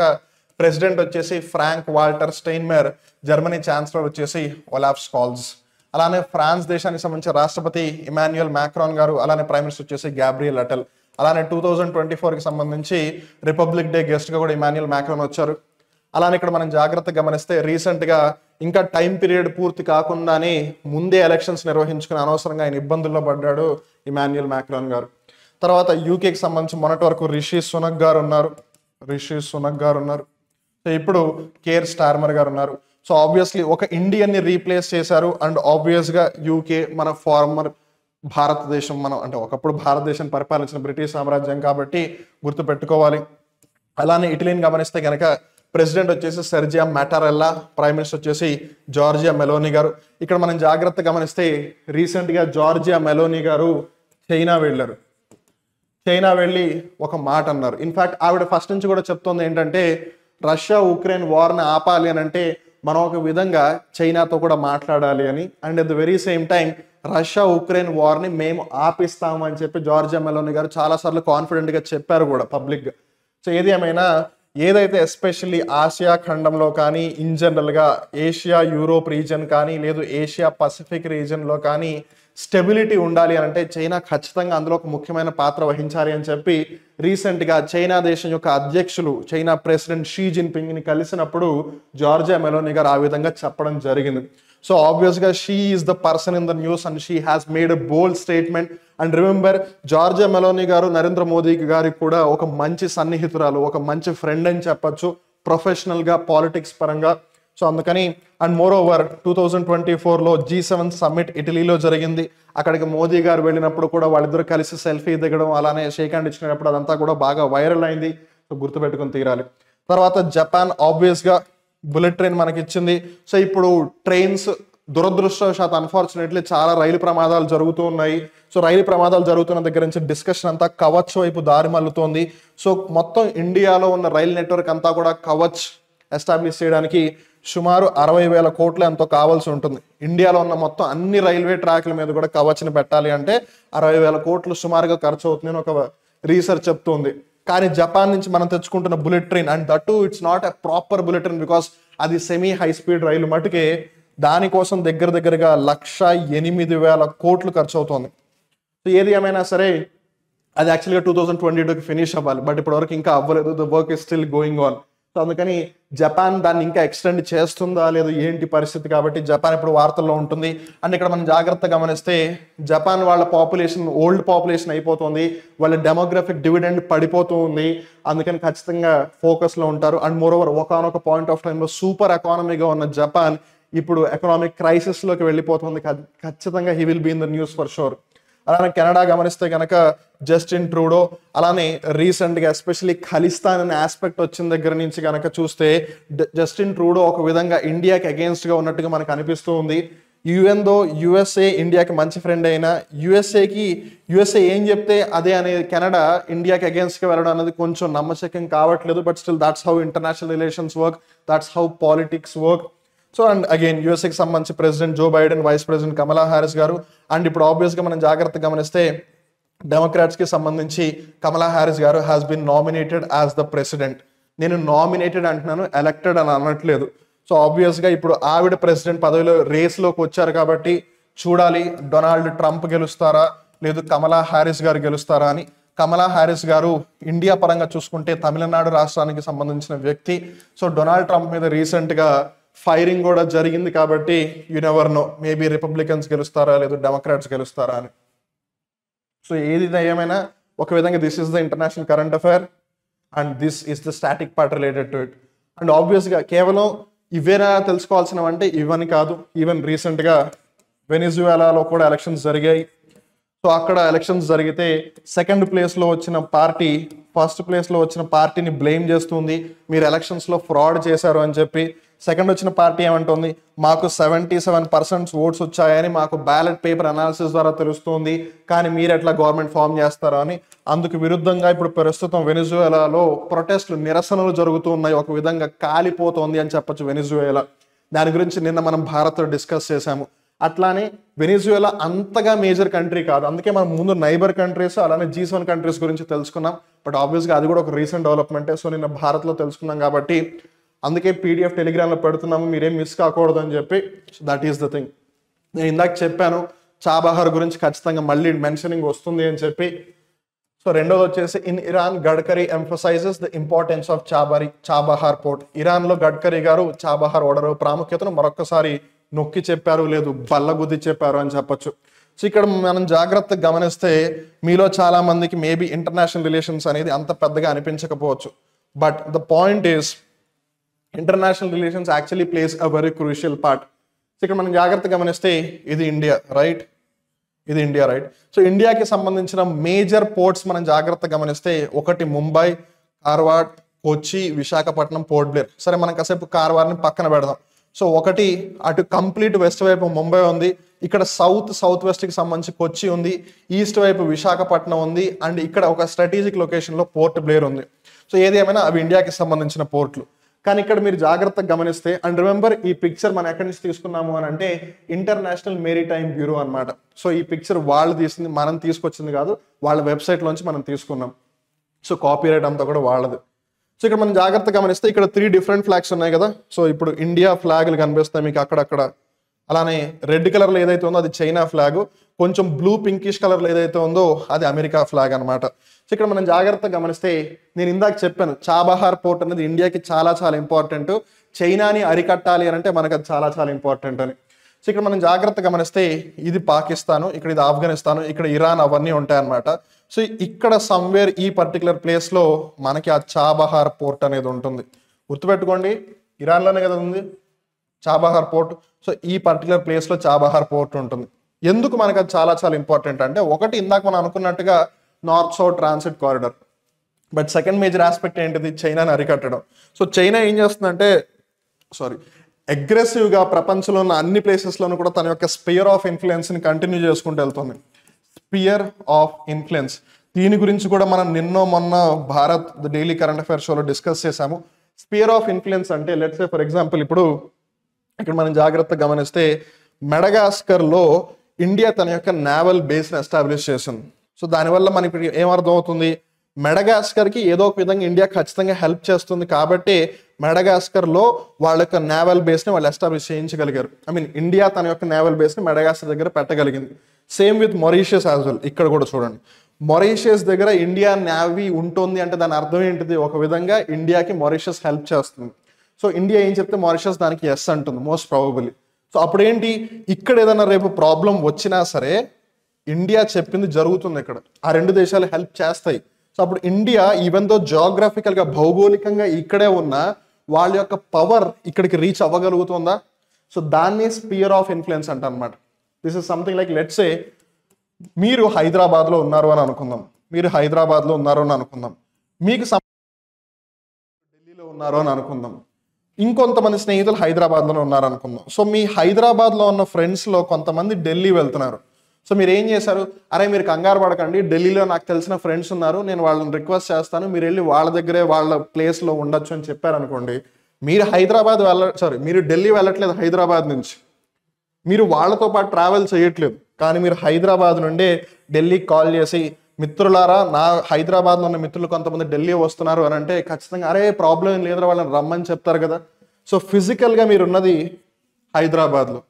ప్రెసిడెంట్ వచ్చేసి ఫ్రాంక్ వాల్టర్ స్టైన్మేర్, జర్మనీ ఛాన్సలర్ వచ్చేసి ఒలాఫ్ స్కాల్జ్, అలానే ఫ్రాన్స్ దేశానికి సంబంధించిన రాష్ట్రపతి ఇమాన్యుయల్ మ్యాక్రాన్ గారు, అలానే ప్రైమ్ మినిస్టర్ వచ్చేసి గ్యాబ్రియల్ అటెల్, అలానే 2024కి సంబంధించి రిపబ్లిక్ డే గెస్ట్గా కూడా ఇమాన్యుయల్ మ్యాక్రాన్ వచ్చారు. అలానే ఇక్కడ మనం జాగ్రత్త గమనిస్తే రీసెంట్గా ఇంకా టైం పీరియడ్ పూర్తి కాకుండానే ముందే ఎలక్షన్స్ నిర్వహించుకుని అనవసరంగా ఆయన ఇబ్బందుల్లో పడ్డాడు ఇమాన్యుయల్ మ్యాక్రాన్ గారు. తర్వాత యూకేకి సంబంధించి మొన్నటి వరకు రిషి సునక్ గారు ఉన్నారు. సో ఇప్పుడు కేర్ స్టార్మర్ గారు ఉన్నారు. సో ఆబ్వియస్లీ ఒక ఇండియన్ని రీప్లేస్ చేశారు. అండ్ ఆబ్వియస్గా యూకే మన ఫార్మర్ భారతదేశం, మనం అంటే ఒకప్పుడు భారతదేశం పరిపాలించిన బ్రిటిష్ సామ్రాజ్యం కాబట్టి గుర్తుపెట్టుకోవాలి. అలానే ఇటలీని గమనిస్తే కనుక ప్రెసిడెంట్ వచ్చేసి సెర్జియా మ్యాటారెల్లా, ప్రైమ్ మినిస్టర్ వచ్చేసి జార్జియా మెలోనీ గారు. ఇక్కడ మనం జాగ్రత్త గమనిస్తే రీసెంట్గా జార్జియా మెలోనీ గారు చైనా వెళ్ళి ఒక మాట అన్నారు. ఇన్ఫ్యాక్ట్ ఆవిడ ఫస్ట్ నుంచి కూడా చెప్తోంది ఏంటంటే రష్యా ఉక్రెయిన్ వార్ని ఆపాలి అని అంటే మనం ఒక విధంగా చైనాతో కూడా మాట్లాడాలి అని. And at the very same time Russia Ukraine వార్ని మేము ఆపిస్తామని చెప్పి జార్జియా మెలోనీ గారు చాలాసార్లు కాన్ఫిడెంట్గా చెప్పారు కూడా పబ్లిక్గా. సో ఏది ఏమైనా ఏదైతే ఎస్పెషల్లీ ఆసియా ఖండంలో కానీ, ఇన్ జనరల్గా ఏషియా యూరోప్ రీజన్ కానీ, లేదు ఏషియా పసిఫిక్ రీజన్లో కానీ స్టెబిలిటీ ఉండాలి అని అంటే చైనా ఖచ్చితంగా అందులో ఒక ముఖ్యమైన పాత్ర వహించాలి అని చెప్పి రీసెంట్గా చైనా దేశం యొక్క అధ్యక్షులు చైనా ప్రెసిడెంట్ షీ జిన్పింగ్ని కలిసినప్పుడు జార్జియా మెలోనీ గారు ఆ విధంగా చెప్పడం జరిగింది. సో ఆబ్వియస్గా she is the person in the news and she has made a bold statement. And remember, Georgia Meloni గారు నరేంద్ర మోదీ గారికి కూడా ఒక మంచి సన్నిహితురాలు, ఒక మంచి ఫ్రెండ్ అని చెప్పచ్చు ప్రొఫెషనల్గా, పాలిటిక్స్ పరంగా. సో అందుకని అండ్ మోర్ ఓవర్ 2024లో G7 సమ్మిట్ ఇటలీలో జరిగింది. అక్కడికి మోదీ గారు వెళ్ళినప్పుడు కూడా వాళ్ళిద్దరు కలిసి సెల్ఫీ దిగడం, అలానే షేక్ హ్యాండ్ ఇచ్చినప్పుడు అదంతా కూడా బాగా వైరల్ అయింది. సో గుర్తుపెట్టుకుని తీరాలి. తర్వాత జపాన్ ఆబ్వియస్గా బుల్లెట్ ట్రైన్ మనకి ఇచ్చింది. సో ఇప్పుడు ట్రైన్స్ దురదృష్టవశాత్ అన్ఫార్చునేట్లీ చాలా రైలు ప్రమాదాలు జరుగుతూ ఉన్నాయి. సో రైలు ప్రమాదాలు జరుగుతున్న దగ్గర నుంచి డిస్కషన్ అంతా కవచ్ వైపు దారి మల్లుతోంది. సో మొత్తం ఇండియాలో ఉన్న రైలు నెట్వర్క్ అంతా కూడా కవచ్ ఎస్టాబ్లిష్ చేయడానికి సుమారు 60,000 కోట్లు ఎంతో కావాల్సి ఉంటుంది. ఇండియాలో ఉన్న మొత్తం అన్ని రైల్వే ట్రాక్ల మీద కూడా కవచ్ని పెట్టాలి అంటే 60,000 కోట్లు సుమారుగా ఖర్చు అవుతుందని ఒక రీసెర్చ్ చెప్తుంది. కానీ జపాన్ నుంచి మనం తెచ్చుకుంటున్న bullet train, and that too it's not a proper bullet train because అది సెమీ హై స్పీడ్ రైలు మటుకే, దానికోసం దగ్గరగా 1,08,000 కోట్లు ఖర్చు అవుతుంది. సో ఏది ఏమైనా సరే అది యాక్చువల్గా 2022కి ఫినిష్ అవ్వాలి, బట్ ఇప్పటివరకు ఇంకా అవ్వలేదు. The work is still going on. So అందుకని జపాన్ దాన్ని ఇంకా ఎక్స్టెండ్ చేస్తుందా లేదు ఏంటి పరిస్థితి, కాబట్టి జపాన్ ఇప్పుడు వార్తల్లో ఉంటుంది. అండ్ ఇక్కడ మనం జాగ్రత్తగా గమనిస్తే జపాన్ వాళ్ళ పాపులేషన్ ఓల్డ్ పాపులేషన్ అయిపోతుంది, వాళ్ళ డెమోగ్రఫిక్ డివిడెండ్ పడిపోతూ ఉంది. అందుకని ఖచ్చితంగా ఫోకస్లో ఉంటారు. అండ్ మోరోవర్ ఒకనొక పాయింట్ ఆఫ్ టైంలో సూపర్ ఎకానమీగా ఉన్న జపాన్ ఇప్పుడు ఎకనామిక్ క్రైసిస్లోకి వెళ్ళిపోతుంది. ఖచ్చితంగా he will be in the news for sure. అలానే కెనడా గమనిస్తే కనుక జస్టిన్ ట్రూడో, అలానే రీసెంట్గా ఎస్పెషల్లీ ఖలిస్తాన్ అనే ఆస్పెక్ట్ వచ్చిన దగ్గర నుంచి కనుక చూస్తే జస్టిన్ ట్రూడో ఒక విధంగా ఇండియాకి అగేన్స్ట్గా ఉన్నట్టుగా మనకు అనిపిస్తూ ఉంది. ఈవెన్ దో యుఎస్ఏ ఇండియాకి మంచి ఫ్రెండ్ అయినా యుఎస్ఏ ఏం చెప్తే అదే అనే కెనడా ఇండియాకి అగేన్స్ట్గా వెళ్ళడం అనేది కొంచెం నమ్మశక్యం కావట్లేదు. But still that's how international relations work, that's how politics work. So and again యూఎస్ఏకి సంబంధించి president Joe Biden, vice president Kamala Harris గారు. అండ్ ఇప్పుడు ఆబ్వియస్గా మనం జాగ్రత్తగా గమనిస్తే డెమోక్రాట్స్కి సంబంధించి కమలా హారిస్ గారు has been nominated as the president. నేను నామినేటెడ్ అంటున్నాను, ఎలక్టెడ్ అని అనట్లేదు. సో ఆబ్వియస్గా ఇప్పుడు ఆవిడ ప్రెసిడెంట్ పదవిలో రేస్లోకి వచ్చారు కాబట్టి చూడాలి డొనాల్డ్ ట్రంప్ గెలుస్తారా లేదు కమలా హారిస్ గారు గెలుస్తారా అని. కమలా హారిస్ గారు ఇండియా పరంగా చూసుకుంటే తమిళనాడు రాష్ట్రానికి సంబంధించిన వ్యక్తి. సో డొనాల్డ్ ట్రంప్ మీద రీసెంట్గా ఫైరింగ్ కూడా జరిగింది కాబట్టి you never know, maybe Republicans గెలుస్తారా లేదు డెమోక్రాట్స్ గెలుస్తారా అని. సో ఏది ఏమైనా ఒక విధంగా this is the international current affair and this is the static part related to it. And ఆబ్వియస్గా కేవలం ఇవేనా తెలుసుకోవాల్సినవి అంటే ఇవని కాదు, ఈవెన్ రీసెంట్గా వెనిజువేలాలో కూడా ఎలక్షన్స్ జరిగాయి. సో అక్కడ ఎలక్షన్స్ జరిగితే సెకండ్ ప్లేస్లో వచ్చిన పార్టీ ఫస్ట్ ప్లేస్లో వచ్చిన పార్టీని బ్లేమ్ చేస్తుంది, మీరు ఎలక్షన్స్లో ఫ్రాడ్ చేశారు అని చెప్పి. సెకండ్ వచ్చిన పార్టీ ఏమంటుంది, మాకు 77% ఓట్స్ వచ్చాయని మాకు బ్యాలెట్ పేపర్ అనాలిసిస్ ద్వారా తెలుస్తుంది, కానీ మీరు ఎట్లా గవర్నమెంట్ ఫామ్ చేస్తారో అని. అందుకు విరుద్ధంగా ఇప్పుడు ప్రస్తుతం వెనిజువేలాలో ప్రొటెస్ట్లు నిరసనలు జరుగుతూ ఉన్నాయి, ఒక విధంగా కాలిపోతోంది అని చెప్పొచ్చు వెనిజువేలా. దాని గురించి నిన్న మనం భారత్లో డిస్కస్ చేశాము. అట్లానే వెనిజువేలా అంతగా మేజర్ కంట్రీ కాదు, అందుకే మనం ముందు నైబర్ కంట్రీస్ అలానే G7 కంట్రీస్ గురించి తెలుసుకున్నాం. బట్ ఆబ్వియస్గా అది కూడా ఒక రీసెంట్ డెవలప్మెంటే. సో నిన్న భారత్లో తెలుసుకున్నాం కాబట్టి అందుకే PDF టెలిగ్రామ్లో పెడుతున్నాము, మీరేం మిస్ కాకూడదు అని చెప్పి. So that is the thing. నేను ఇందాక చెప్పాను చాబహార్ గురించి ఖచ్చితంగా మళ్ళీ మెన్షనింగ్ వస్తుంది అని చెప్పి. సో రెండోది వచ్చేసి in Iran Gadkari emphasises the importance of Chabahar port. ఇరాన్లో గడ్కరీ గారు చాబహార్ ఓడర్ ప్రాముఖ్యతను మరొకసారి నొక్కి చెప్పారు, లేదు బల్లగుద్ది చెప్పారు అని చెప్పొచ్చు. సో ఇక్కడ మనం జాగ్రత్తగా గమనిస్తే మీలో చాలా మందికి మేబీ ఇంటర్నేషనల్ రిలేషన్స్ అనేది అంత పెద్దగా అనిపించకపోవచ్చు. But the point is international relations actually plays a very crucial part. So ఇక్కడ మనం జాగ్రత్తగా గమనిస్తే ఇది ఇండియా రైట్, ఇది ఇండియా రైట్. సో ఇండియాకి సంబంధించిన మేజర్ పోర్ట్స్ మనం జాగ్రత్తగా గమనిస్తే ఒకటి ముంబై, కార్వాడ్, కొచ్చి, విశాఖపట్నం, పోర్ట్ బ్లేర్. సరే మనం కాసేపు కార్వాడ్ని పక్కన పెడదాం. సో ఒకటి అటు కంప్లీట్ వెస్ట్ వైపు ముంబై ఉంది, ఇక్కడ సౌత్ వెస్ట్కి సంబంధించి కొచ్చి ఉంది, ఈస్ట్ వైపు విశాఖపట్నం ఉంది, అండ్ ఇక్కడ ఒక స్ట్రాటజిక్ లొకేషన్లో పోర్ట్ బ్లేర్ ఉంది. సో ఏది ఏమైనా అవి ఇండియాకి సంబంధించిన పోర్ట్లు. కానీ ఇక్కడ మీరు జాగ్రత్తగా గమనిస్తే, అండ్ రిమెంబర్ ఈ పిక్చర్ మనం ఎక్కడి నుంచి తీసుకున్నాము అని అంటే ఇంటర్నేషనల్ మెరిటైమ్ బ్యూరో అనమాట. సో ఈ పిక్చర్ వాళ్ళు తీసింది, మనం తీసుకొచ్చింది కాదు, వాళ్ళ వెబ్సైట్లోంచి మనం తీసుకున్నాం. సో కాపీరైట్ అంతా కూడా వాళ్ళది. సో ఇక్కడ మనం జాగ్రత్తగా గమనిస్తే ఇక్కడ 3 డిఫరెంట్ ఫ్లాగ్స్ ఉన్నాయి కదా. సో ఇప్పుడు ఇండియా ఫ్లాగ్లు కనిపిస్తాయి మీకు అక్కడక్కడ. అలానే రెడ్ కలర్లో ఏదైతే ఉందో అది చైనా ఫ్లాగ్, కొంచెం బ్లూ పింకిష్ కలర్లో ఏదైతే ఉందో అది అమెరికా ఫ్లాగ్ అనమాట. సో ఇక్కడ మనం జాగ్రత్తగా గమనిస్తే నేను ఇందాక చెప్పాను చాబహార్ పోర్ట్ అనేది ఇండియాకి చాలా చాలా ఇంపార్టెంట్, చైనాని అరికట్టాలి అని అంటే మనకు అది చాలా చాలా ఇంపార్టెంట్ అని. సో ఇక్కడ మనం జాగ్రత్తగా గమనిస్తే ఇది పాకిస్తాను, ఇక్కడ ఇది ఆఫ్ఘనిస్తాను, ఇక్కడ ఇరాన్ అవన్నీ ఉంటాయన్నమాట. సో ఇక్కడ సమ్వేర్ ఈ పర్టికులర్ ప్లేస్లో మనకి ఆ చాబహార్ పోర్ట్ అనేది ఉంటుంది. గుర్తుపెట్టుకోండి, ఇరాన్లోనే కదా ఉంది చాబహార్ పోర్ట్. సో ఈ పర్టికులర్ ప్లేస్లో చాబహార్ పోర్ట్ ఉంటుంది. ఎందుకు మనకు అది చాలా చాలా ఇంపార్టెంట్ అంటే, ఒకటి ఇందాక మనం అనుకున్నట్టుగా north south transit corridor. But second major aspect ఏంటిది, చైనాని అరికట్టడం. సో చైనా ఏం చేస్తుందంటే అగ్రెసివ్గా ప్రపంచంలో ఉన్న అన్ని ప్లేసెస్లోనూ కూడా తన యొక్క స్పియర్ ఆఫ్ ఇన్ఫ్లుయెన్స్ని కంటిన్యూ చేసుకుంటూ వెళ్తుంది. స్పియర్ ఆఫ్ ఇన్ఫ్లుయెన్స్, దీని గురించి కూడా మనం మొన్న భారత్ డైలీ కరెంట్ అఫైర్ షోలో డిస్కస్ చేశాము. స్పియర్ ఆఫ్ ఇన్ఫ్లుయెన్స్ అంటే లెట్స్ సే ఫర్ ఎగ్జాంపుల్ ఇప్పుడు ఇక్కడ మనం జాగ్రత్తగా గమనిస్తే మెడగాస్కర్లో ఇండియా తన యొక్క నేవల్ బేస్ని ఎస్టాబ్లిష్ చేసింది. సో దానివల్ల మనకి ఇప్పుడు ఏమర్థం అవుతుంది, మెడగాస్కర్కి ఏదో ఒక విధంగా ఇండియా ఖచ్చితంగా హెల్ప్ చేస్తుంది కాబట్టి మెడగాస్కర్లో వాళ్ళ యొక్క నేవల్ బేస్ని వాళ్ళు ఎస్టాబ్లిష్ చేయించగలిగారు. ఇండియా తన యొక్క నేవల్ బేస్ని మెడగాస్కర్ దగ్గర పెట్టగలిగింది. Same with Mauritius as well. ఇక్కడ కూడా చూడండి, మొరీషియస్ దగ్గర ఇండియా నేవీ ఉంటుంది అంటే దాని అర్థం ఏంటిది, ఒక విధంగా ఇండియాకి మొరీషియస్ హెల్ప్ చేస్తుంది. సో ఇండియా ఏం చెప్తే మారిషస్ దానికి ఎస్ అంటుంది మోస్ట్ ప్రాబబుల్లీ. సో అప్పుడేంటి, ఇక్కడ ఏదైనా రేపు ప్రాబ్లం వచ్చినా సరే ఇండియా చెప్పింది జరుగుతుంది, ఇక్కడ ఆ రెండు దేశాలు హెల్ప్ చేస్తాయి. సో అప్పుడు ఇండియా ఈవెన్ దో జాగ్రఫికల్గా భౌగోళికంగా ఇక్కడే ఉన్న వాళ్ళ యొక్క పవర్ ఇక్కడికి రీచ్ అవ్వగలుగుతుందా. సో దాన్ని స్పియర్ ఆఫ్ ఇన్ఫ్లుయెన్స్ అంట అనమాట. This is something like let's say మీరు హైదరాబాద్లో ఉన్నారు అని అనుకుందాం, మీకు ఢిల్లీలో ఉన్నారు అని అనుకుందాం, ఇంకొంతమంది స్నేహితులు హైదరాబాద్లోనే ఉన్నారు అనుకుందాం. సో మీ హైదరాబాద్లో ఉన్న ఫ్రెండ్స్లో కొంతమంది ఢిల్లీ వెళ్తున్నారు. సో మీరు ఏం చేశారు, అరే మీరు కంగారు పడకండి, ఢిల్లీలో నాకు తెలిసిన ఫ్రెండ్స్ ఉన్నారు, నేను వాళ్ళని రిక్వెస్ట్ చేస్తాను, మీరు వెళ్ళి వాళ్ళ దగ్గరే వాళ్ళ ప్లేస్లో ఉండొచ్చు అని చెప్పారనుకోండి. మీరు ఢిల్లీ వెళ్ళట్లేదు, హైదరాబాద్ నుంచి మీరు వాళ్ళతో పాటు ట్రావెల్ చేయట్లేదు, కానీ మీరు హైదరాబాద్ నుండి ఢిల్లీకి కాల్ చేసి మిత్రులారా, నా హైదరాబాద్లో ఉన్న మిత్రులు కొంతమంది ఢిల్లీ వస్తున్నారు అని అంటే ఖచ్చితంగా అరే ప్రాబ్లం ఏం లేదురా వాళ్ళని రమ్మని చెప్తారు కదా. సో ఫిజికల్గా మీరు ఉన్నది హైదరాబాద్లో,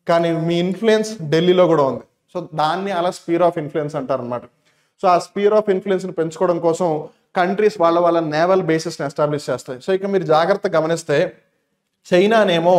కానీ మీ ఇన్ఫ్లుయెన్స్ ఢిల్లీలో కూడా ఉంది. సో దాన్ని అలా స్పియర్ ఆఫ్ ఇన్ఫ్లుయెన్స్ అంటారు అనమాట. సో ఆ స్పియర్ ఆఫ్ ఇన్ఫ్లుయెన్స్ని పెంచుకోవడం కోసం కంట్రీస్ వాళ్ళ నేవల్ బేసెస్ని ఎస్టాబ్లిష్ చేస్తాయి. సో ఇక మీరు జాగ్రత్తగా గమనిస్తే చైనానేమో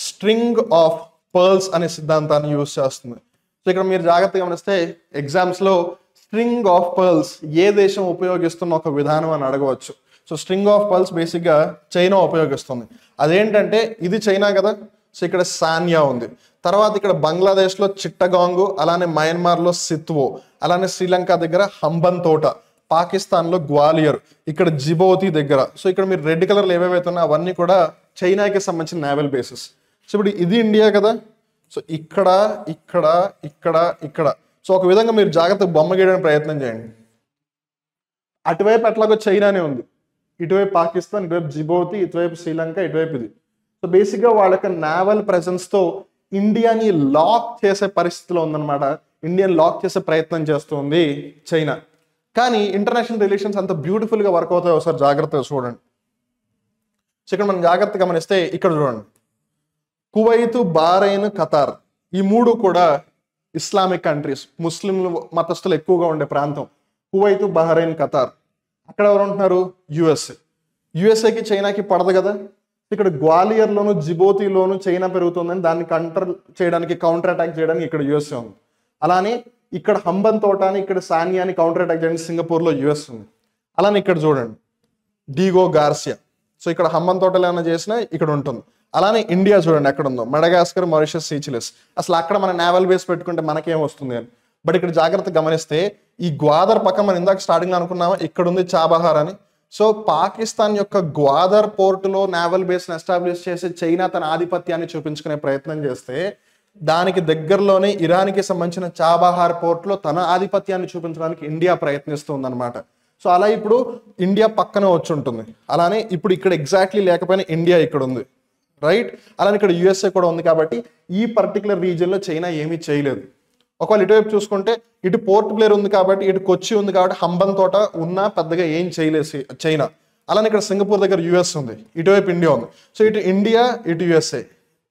స్ట్రింగ్ ఆఫ్ పర్ల్స్ అనే సిద్ధాంతాన్ని యూజ్ చేస్తుంది. సో ఇక్కడ మీరు జాగ్రత్తగా గమనిస్తే ఎగ్జామ్స్లో స్ట్రింగ్ ఆఫ్ పర్ల్స్ ఏ దేశం ఉపయోగిస్తున్న ఒక విధానం అని అడగవచ్చు. సో స్ట్రింగ్ ఆఫ్ పర్ల్స్ బేసిక్గా చైనా ఉపయోగిస్తుంది. అదేంటంటే ఇది చైనా కదా, సో ఇక్కడ సాన్యా ఉంది, తర్వాత ఇక్కడ బంగ్లాదేశ్లో చిట్టగాంగు, అలానే మయన్మార్లో సిత్వో, అలానే శ్రీలంక దగ్గర హంబన్ తోట, పాకిస్తాన్లో గ్వాలియర్, ఇక్కడ జిబోతి దగ్గర. సో ఇక్కడ మీరు రెడ్ కలర్లు ఏవేవైతే ఉన్నాయో అవన్నీ కూడా చైనాకి సంబంధించిన నేవల్ బేసెస్. సో ఇప్పుడు ఇది ఇండియా కదా, సో ఇక్కడ ఇక్కడ ఇక్కడ ఇక్కడ. సో ఒక విధంగా మీరు జాగ్రత్తగా బొమ్మ గీయడానికి ప్రయత్నం చేయండి. అటువైపు ఎట్లాగో చైనానే ఉంది, ఇటువైపు పాకిస్తాన్, ఇటువైపు జిబోతి, ఇటువైపు శ్రీలంక, ఇటువైపు ఇది. సో బేసిక్గా వాళ్ళ యొక్క నేవల్ ప్రెజెన్స్తో ఇండియాని లాక్ చేసే పరిస్థితిలో ఉందన్నమాట. ఇండియన్ లాక్ చేసే ప్రయత్నం చేస్తుంది చైనా. కానీ ఇంటర్నేషనల్ రిలేషన్స్ అంత బ్యూటిఫుల్గా వర్క్ అవుతాయి ఒకసారి జాగ్రత్తగా చూడండి. సో ఇక్కడ మనం జాగ్రత్తగా గమనిస్తే ఇక్కడ చూడండి, కువైత్, బహ్రెయిన్, ఖతార్, ఈ మూడు కూడా ఇస్లామిక్ కంట్రీస్, ముస్లింలు మతస్థులు ఎక్కువగా ఉండే ప్రాంతం. Kuwait, Bahrain, Qatar. అక్కడ ఎవరు ఉంటున్నారు? యుఎస్ఏ. యుఎస్ఏకి చైనాకి పడదు కదా. ఇక్కడ గ్వాలియర్లోను జిబోతిలోను చైనా పెరుగుతుందని దాన్ని కౌంటర్ అటాక్ చేయడానికి ఇక్కడ యుఎస్ఏ ఉంది. అలానే ఇక్కడ హంబన్ తోట అని, ఇక్కడ సానియాని కౌంటర్ అటాక్ చేయడానికి సింగపూర్లో యుఎస్ ఉంది. అలానే ఇక్కడ చూడండి డీగో గార్సియా. సో ఇక్కడ హంబన్ తోటలు ఏమైనా చేసినా ఇక్కడ ఉంటుంది. అలానే ఇండియా చూడండి ఎక్కడ ఉందో, మెడగాస్కర్, మారిషస్, సీచిలెస్. అసలు అక్కడ మన నేవల్ బేస్ పెట్టుకుంటే మనకేం వస్తుంది అని. బట్ ఇక్కడ జాగ్రత్త గమనిస్తే ఈ గ్వాదర్ పక్క మనం ఇందాక స్టార్టింగ్ అనుకున్నామా, ఇక్కడ ఉంది చాబహార్ అని. సో పాకిస్తాన్ యొక్క గ్వాదర్ పోర్టులో నేవల్ బేస్ని ఎస్టాబ్లిష్ చేసి చైనా తన ఆధిపత్యాన్ని చూపించుకునే ప్రయత్నం చేస్తే, దానికి దగ్గరలోనే ఇరాన్కి సంబంధించిన చాబహార్ పోర్ట్లో తన ఆధిపత్యాన్ని చూపించడానికి ఇండియా ప్రయత్నిస్తుంది అనమాట. సో అలా ఇప్పుడు ఇండియా పక్కనే వచ్చి ఉంటుంది. అలానే ఇప్పుడు ఇక్కడ ఎగ్జాక్ట్లీ లేకపోయినా ఇండియా ఇక్కడ ఉంది, రైట్. అలానే ఇక్కడ యుఎస్ఏ కూడా ఉంది. కాబట్టి ఈ పర్టికులర్ రీజియన్లో చైనా ఏమీ చేయలేదు. ఒకవేళ ఇటువైపు చూసుకుంటే ఇటు పోర్ట్ బ్లేర్ ఉంది కాబట్టి, ఇటు కొచ్చి ఉంది కాబట్టి హంబన్ తోట ఉన్నా పెద్దగా ఏం చేయలేదు చైనా. అలానే ఇక్కడ సింగపూర్ దగ్గర యుఎస్ ఉంది, ఇటువైపు ఇండియా ఉంది. సో ఇటు ఇండియా, ఇటు యుఎస్ఏ.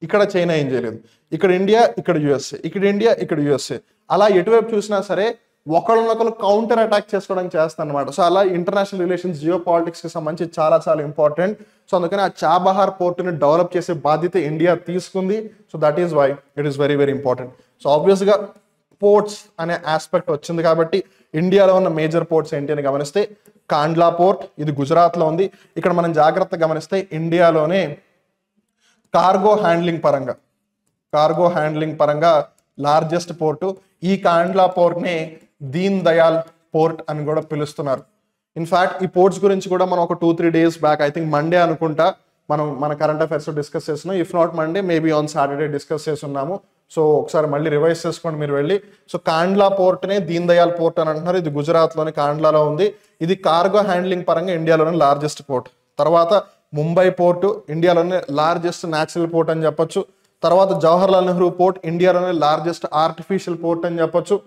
ఇక్కడ చైనా ఏం చేయలేదు. ఇక్కడ ఇండియా, ఇక్కడ యుఎస్ఏ, ఇక్కడ ఇండియా, ఇక్కడ యుఎస్ఏ. అలా ఎటువైపు చూసినా సరే ఒకళ్ళనొకరు కౌంటర్ అటాక్ చేసుకోవడానికి చేస్తాను అనమాట. సో అలా ఇంటర్నేషనల్ రిలేషన్స్, జియో పాలిటిక్స్కి సంబంధించి చాలా చాలా ఇంపార్టెంట్. సో అందుకని ఆ చాబహార్ పోర్టుని డెవలప్ చేసే బాధ్యత ఇండియా తీసుకుంది. So that is why it is very very important. So ఆబ్వియస్గా పోర్ట్స్ అనే ఆస్పెక్ట్ వచ్చింది కాబట్టి ఇండియాలో ఉన్న మేజర్ పోర్ట్స్ ఏంటి అని గమనిస్తే, కాండ్లా పోర్ట్, ఇది గుజరాత్లో ఉంది. ఇక్కడ మనం జాగ్రత్తగా గమనిస్తే ఇండియాలోనే కార్గో హ్యాండ్లింగ్ పరంగా లార్జెస్ట్ పోర్టు. ఈ కాండ్లా పోర్ట్ని దీన్ దయాల్ పోర్ట్ అని కూడా పిలుస్తున్నారు. ఇన్ఫ్యాక్ట్ ఈ పోర్ట్స్ గురించి కూడా మనం ఒక 2-3 days back, I think Monday అనుకుంటా, మన కరెంట్ అఫైర్స్ డిస్కస్ చేస్తున్నాం. If not Monday, maybe on Saturday discuss చేస్తున్నాము. సో ఒకసారి మళ్ళీ రివైజ్ చేసుకోండి మీరు వెళ్ళి. సో కాండ్లా పోర్ట్నే దీన్ దయాల్ పోర్ట్ అని అంటున్నారు. ఇది గుజరాత్లోని కాండ్లాలో ఉంది. ఇది కార్గో హ్యాండ్లింగ్ పరంగా ఇండియాలోనే లార్జెస్ట్ పోర్ట్. తర్వాత ముంబై పోర్టు ఇండియాలోనే లార్జెస్ట్ న్యాచురల్ పోర్ట్ అని చెప్పొచ్చు. తర్వాత జవహర్లాల్ నెహ్రూ పోర్ట్ ఇండియాలోనే లార్జెస్ట్ ఆర్టిఫిషియల్ పోర్ట్ అని చెప్పొచ్చు.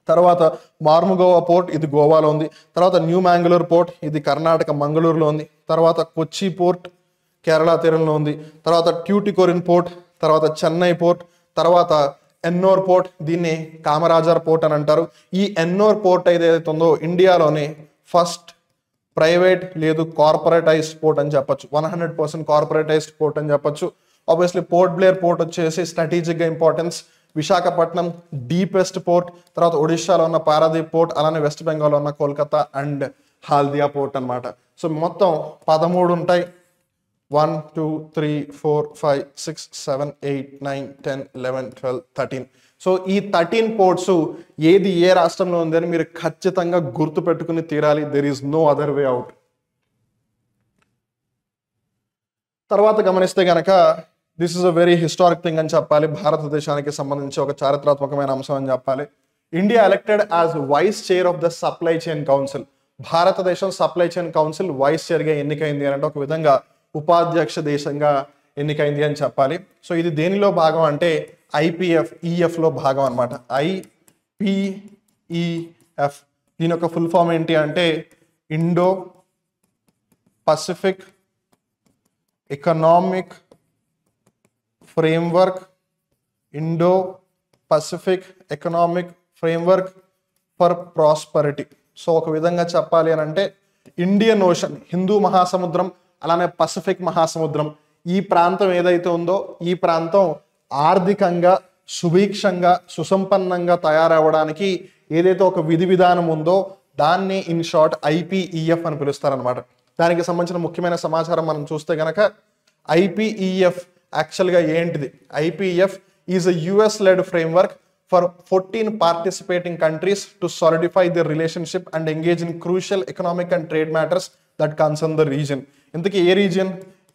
తర్వాత మార్ముగోవా పోర్ట్, ఇది గోవాలో ఉంది. తర్వాత న్యూ మ్యాంగళూరు పోర్ట్, ఇది కర్ణాటక మంగళూరులో ఉంది. తర్వాత కొచ్చి పోర్ట్ కేరళ తీరంలో ఉంది. తర్వాత ట్యూటికోరిన్ పోర్ట్, తర్వాత చెన్నై పోర్ట్, తర్వాత ఎన్నోర్ పోర్ట్, దీన్ని కామరాజర్ పోర్ట్ అని అంటారు. ఈ ఎన్నోర్ పోర్ట్ ఏదైతే ఉందో ఇండియాలోనే ఫస్ట్ ప్రైవేట్ లేదు కార్పొరేటైజ్డ్ పోర్ట్ అని చెప్పొచ్చు. 100% కార్పొరేటైజ్డ్ పోర్ట్ అని చెప్పొచ్చు. ఆబ్వియస్లీ పోర్ట్ బ్లేర్ పోర్ట్ వచ్చేసి స్ట్రాటజిక్గా ఇంపార్టెన్స్. విశాఖపట్నం డీపెస్ట్ పోర్ట్, తర్వాత ఒడిశాలో ఉన్న పారాదీప్ పోర్ట్, అలానే వెస్ట్ బెంగాల్లో ఉన్న కోల్కతా అండ్ హాల్దియా పోర్ట్ అనమాట. సో మొత్తం 13 ఉంటాయి. 1 2 3 4 5 6 7 8 9 10 11 12 13. సో ఈ 13 పోర్ట్స్ ఏది ఏ రాష్ట్రంలో ఉందని మీరు ఖచ్చితంగా గుర్తు పెట్టుకుని తీరాలి. There is no other way out. తర్వాత గమనిస్తే గనక this is a very historic thing అని చెప్పాలి. భారతదేశానికి సంబంధించి ఒక చారిత్రాత్మకమైన అంశం అని చెప్పాలి. India elected as vice chair of the supply chain council. భారతదేశం సప్లై చైన్ కౌన్సిల్ వైస్ చైర్గా ఎన్నికైంది అంటే ఒక విధంగా ఉపాధ్యక్ష దేశంగా ఎన్నికైంది అని చెప్పాలి. సో ఇది దేనిలో భాగం అంటే IPEF-లో భాగం అనమాట. IPEF దీని యొక్క ఫుల్ ఫామ్ ఏంటి అంటే Indo Pacific economic framework. Indo Pacific economic framework for prosperity. So ఒక విధంగా చెప్పాలి అని అంటే ఇండియన్ ఓషన్, హిందూ మహాసముద్రం, అలానే పసిఫిక్ మహాసముద్రం, ఈ ప్రాంతం ఏదైతే ఉందో ఈ ప్రాంతం ఆర్థికంగా సుభిక్షంగా సుసంపన్నంగా తయారవడానికి ఏదైతే ఒక విధి విధానం ఉందో దాన్ని ఇన్ షార్ట్ ఐపీఈఎఫ్ అని పిలుస్తారనమాట. దానికి సంబంధించిన ముఖ్యమైన సమాచారం మనం చూస్తే గనక ఐపీఈఎఫ్ యాక్చువల్గా ఏంటిది? IPF is a US led framework for 14 participating countries to solidify their relationship and engage in crucial economic and trade matters that concern the region. ఇంతకీ ఏ రీజియన్?